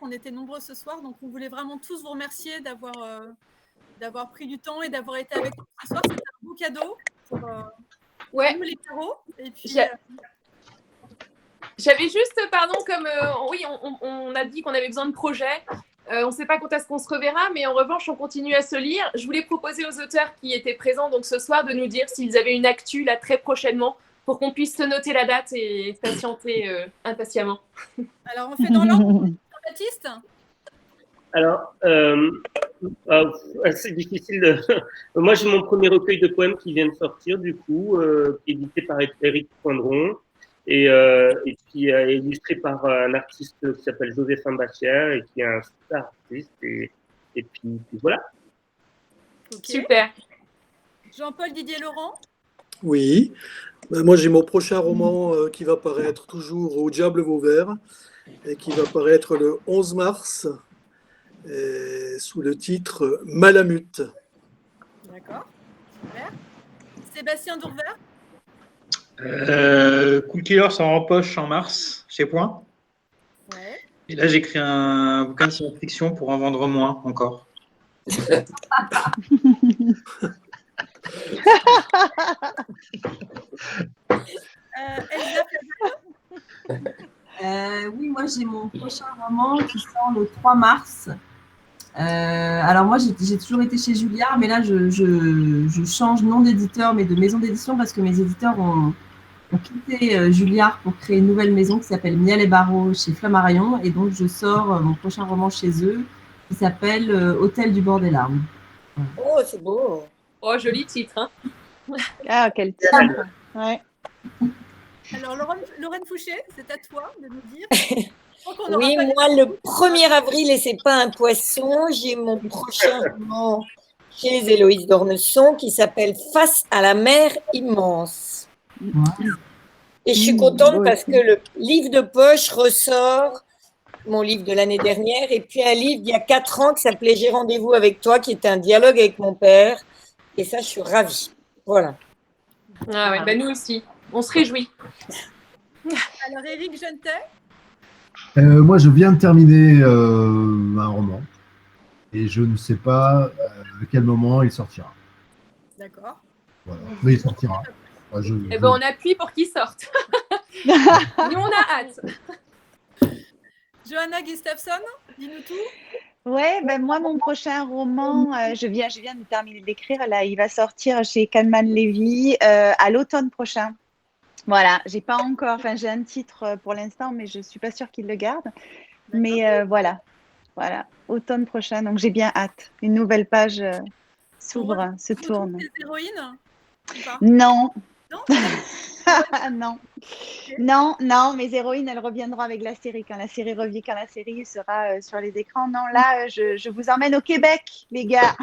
qu'on était nombreux ce soir. Donc, on voulait vraiment tous vous remercier d'avoir pris du temps et d'avoir été avec nous ce soir. C'était un beau cadeau pour nous, les carreaux. Et puis... J'avais juste, pardon, comme oui, on a dit qu'on avait besoin de projets. On ne sait pas quand est-ce qu'on se reverra, mais en revanche, on continue à se lire. Je voulais proposer aux auteurs qui étaient présents donc ce soir de nous dire s'ils avaient une actu là très prochainement pour qu'on puisse se noter la date et patienter impatiemment. Alors, on fait dans l'ordre. Baptiste ? Alors, c'est difficile. Moi, j'ai mon premier recueil de poèmes qui vient de sortir, du coup, qui est édité par Éric Poindron. Et puis illustré par un artiste qui s'appelle Joséphin Bachère et qui est un super artiste. Et puis voilà. Okay. Super. Jean-Paul Didier Laurent ? Oui. Moi, j'ai mon prochain roman qui va paraître toujours au Diable Vauvert et qui va paraître le 11 mars sous le titre Malamute. D'accord. Super. Sébastien Dourvert. Cool Killer sort en poche en mars chez Point. Ouais. Et là, j'écris un bouquin de science-fiction pour en vendre moins encore. Elsa Oui, moi j'ai mon prochain roman qui sort le 3 mars. Alors moi j'ai toujours été chez Julliard, mais là je change non d'éditeur mais de maison d'édition parce que mes éditeurs ont quitté Julliard pour créer une nouvelle maison qui s'appelle Miel et Barreaux chez Flammarion, et donc je sors mon prochain roman chez eux qui s'appelle Hôtel du bord des larmes. Oh, c'est beau. Oh, joli titre. Hein. Ah, quel titre. Ouais. Alors, Lorraine Fouché, c'est à toi de nous dire. Oui, moi, le 1er avril, et c'est pas un poisson, j'ai mon prochain roman chez Héloïse d'Ormesson qui s'appelle Face à la mer immense. Et je suis contente parce que le livre de poche ressort, mon livre de l'année dernière, et puis un livre d'il y a 4 ans qui s'appelait J'ai rendez-vous avec toi, qui était un dialogue avec mon père. Et ça, je suis ravie. Voilà. Ah ouais, bah nous aussi. On se réjouit. Alors, Éric Gentet. Moi, je viens de terminer un roman et je ne sais pas à quel moment il sortira. D'accord. Voilà. Mais il sortira. Enfin, Eh ben, on appuie pour qu'il sorte. Nous, on a hâte. Johanna Gustafsson, dis-nous tout. Ouais, ben moi, mon prochain roman, je viens de terminer d'écrire. Là, il va sortir chez Calman Levy à l'automne prochain. Voilà, j'ai pas encore, enfin, j'ai un titre pour l'instant, mais je suis pas sûre qu'il le garde. Mais voilà, automne prochain. Donc, j'ai bien hâte. Une nouvelle page s'ouvre, se tourne. Des héroïnes ou pas? Non. Non. Non, mes héroïnes, elles reviendront avec la série. Quand la série sera sur les écrans. Non, là, je vous emmène au Québec, les gars.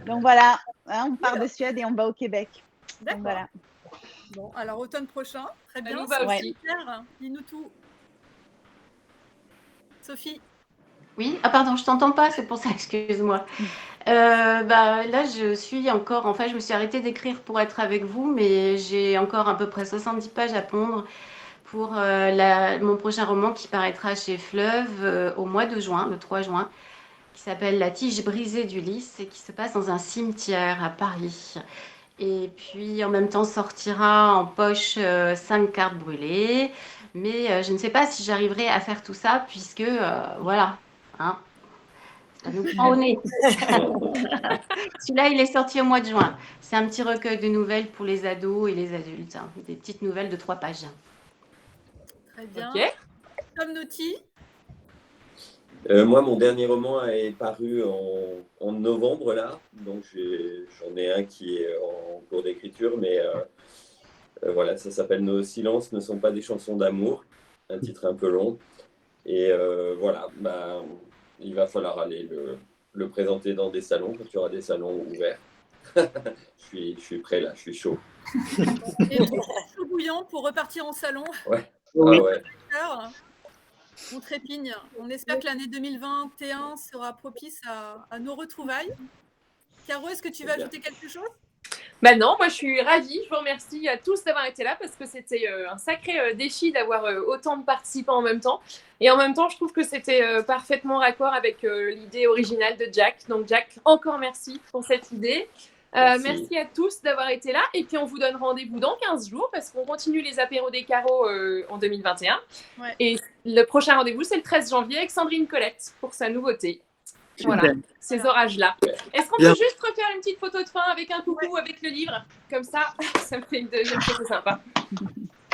Donc voilà, hein, on part de Suède et on va au Québec. Donc voilà. Bon, alors automne prochain, très bien. nous va aussi. Dis-nous tout. Sophie. Oui, ah pardon, je t'entends pas, c'est pour ça, excuse-moi. Là, je suis encore, enfin, je me suis arrêtée d'écrire pour être avec vous, mais j'ai encore à peu près 70 pages à pondre pour mon prochain roman qui paraîtra chez Fleuve au mois de juin, le 3 juin, qui s'appelle La tige brisée d'Ulysse et qui se passe dans un cimetière à Paris. Et puis, en même temps, sortira en poche 5 cartes brûlées. Mais je ne sais pas si j'arriverai à faire tout ça, puisque, voilà, hein, ça nous prend au nez. Celui-là, il est sorti au mois de juin. C'est un petit recueil de nouvelles pour les ados et les adultes. Hein, des petites nouvelles de 3 pages. Très bien. Ok. Tom Naughty. Moi, mon dernier roman est paru en novembre, là. Donc, j'en ai un qui est en cours d'écriture, mais voilà, ça s'appelle Nos silences ne sont pas des chansons d'amour. Un titre un peu long. Et voilà, il va falloir aller le présenter dans des salons, quand il y aura des salons ouverts. je suis prêt, là, je suis chaud. Et chaud bouillant pour repartir en salon. Ouais. Oui. Ah ouais. On trépigne. On espère que l'année 2021 sera propice à nos retrouvailles. Caro, est-ce que tu veux ajouter quelque chose? Bah non, moi je suis ravie. Je vous remercie à tous d'avoir été là parce que c'était un sacré défi d'avoir autant de participants en même temps. Et en même temps, je trouve que c'était parfaitement raccord avec l'idée originale de Jack. Donc Jack, encore merci pour cette idée. Merci à tous d'avoir été là. Et puis on vous donne rendez-vous dans 15 jours parce qu'on continue les apéros des carreaux en 2021. Ouais. Et le prochain rendez-vous, c'est le 13 janvier avec Sandrine Colette pour sa nouveauté. Voilà, ces orages-là. Est-ce qu'on peut juste refaire une petite photo de fin avec un coucou avec le livre? Comme ça, ça me fait une deuxième photo sympa.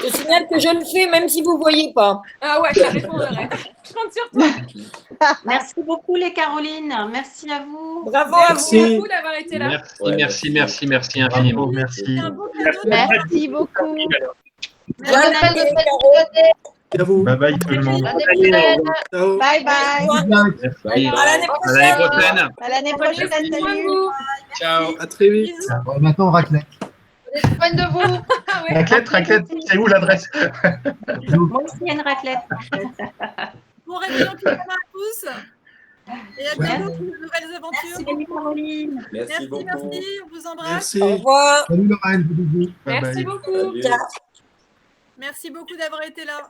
Je signale que je le fais même si vous ne voyez pas. Ah ouais, ça répondrait. Je compte sur toi. Merci beaucoup les Carolines. Merci à vous. Bravo merci à vous d'avoir été là. Merci infiniment. Merci. Merci beaucoup. Bonne année, À vous. Bye bye tout le monde. Ciao. Bye bye. À l'année prochaine. À l'année prochaine. Salut. Ciao. À très vite. Maintenant, raclette. Prenez soin de vous. Raclette, c'est où l'adresse? Moi aussi, il y a une raclette. Bon réveillon à tous. Et à bientôt pour de nouvelles aventures. Merci Caroline. Merci beaucoup. Merci, on vous embrasse. Merci. Au revoir. Salut Lorraine, bisous. Bye Merci bye. beaucoup. Salut. Merci beaucoup d'avoir été là.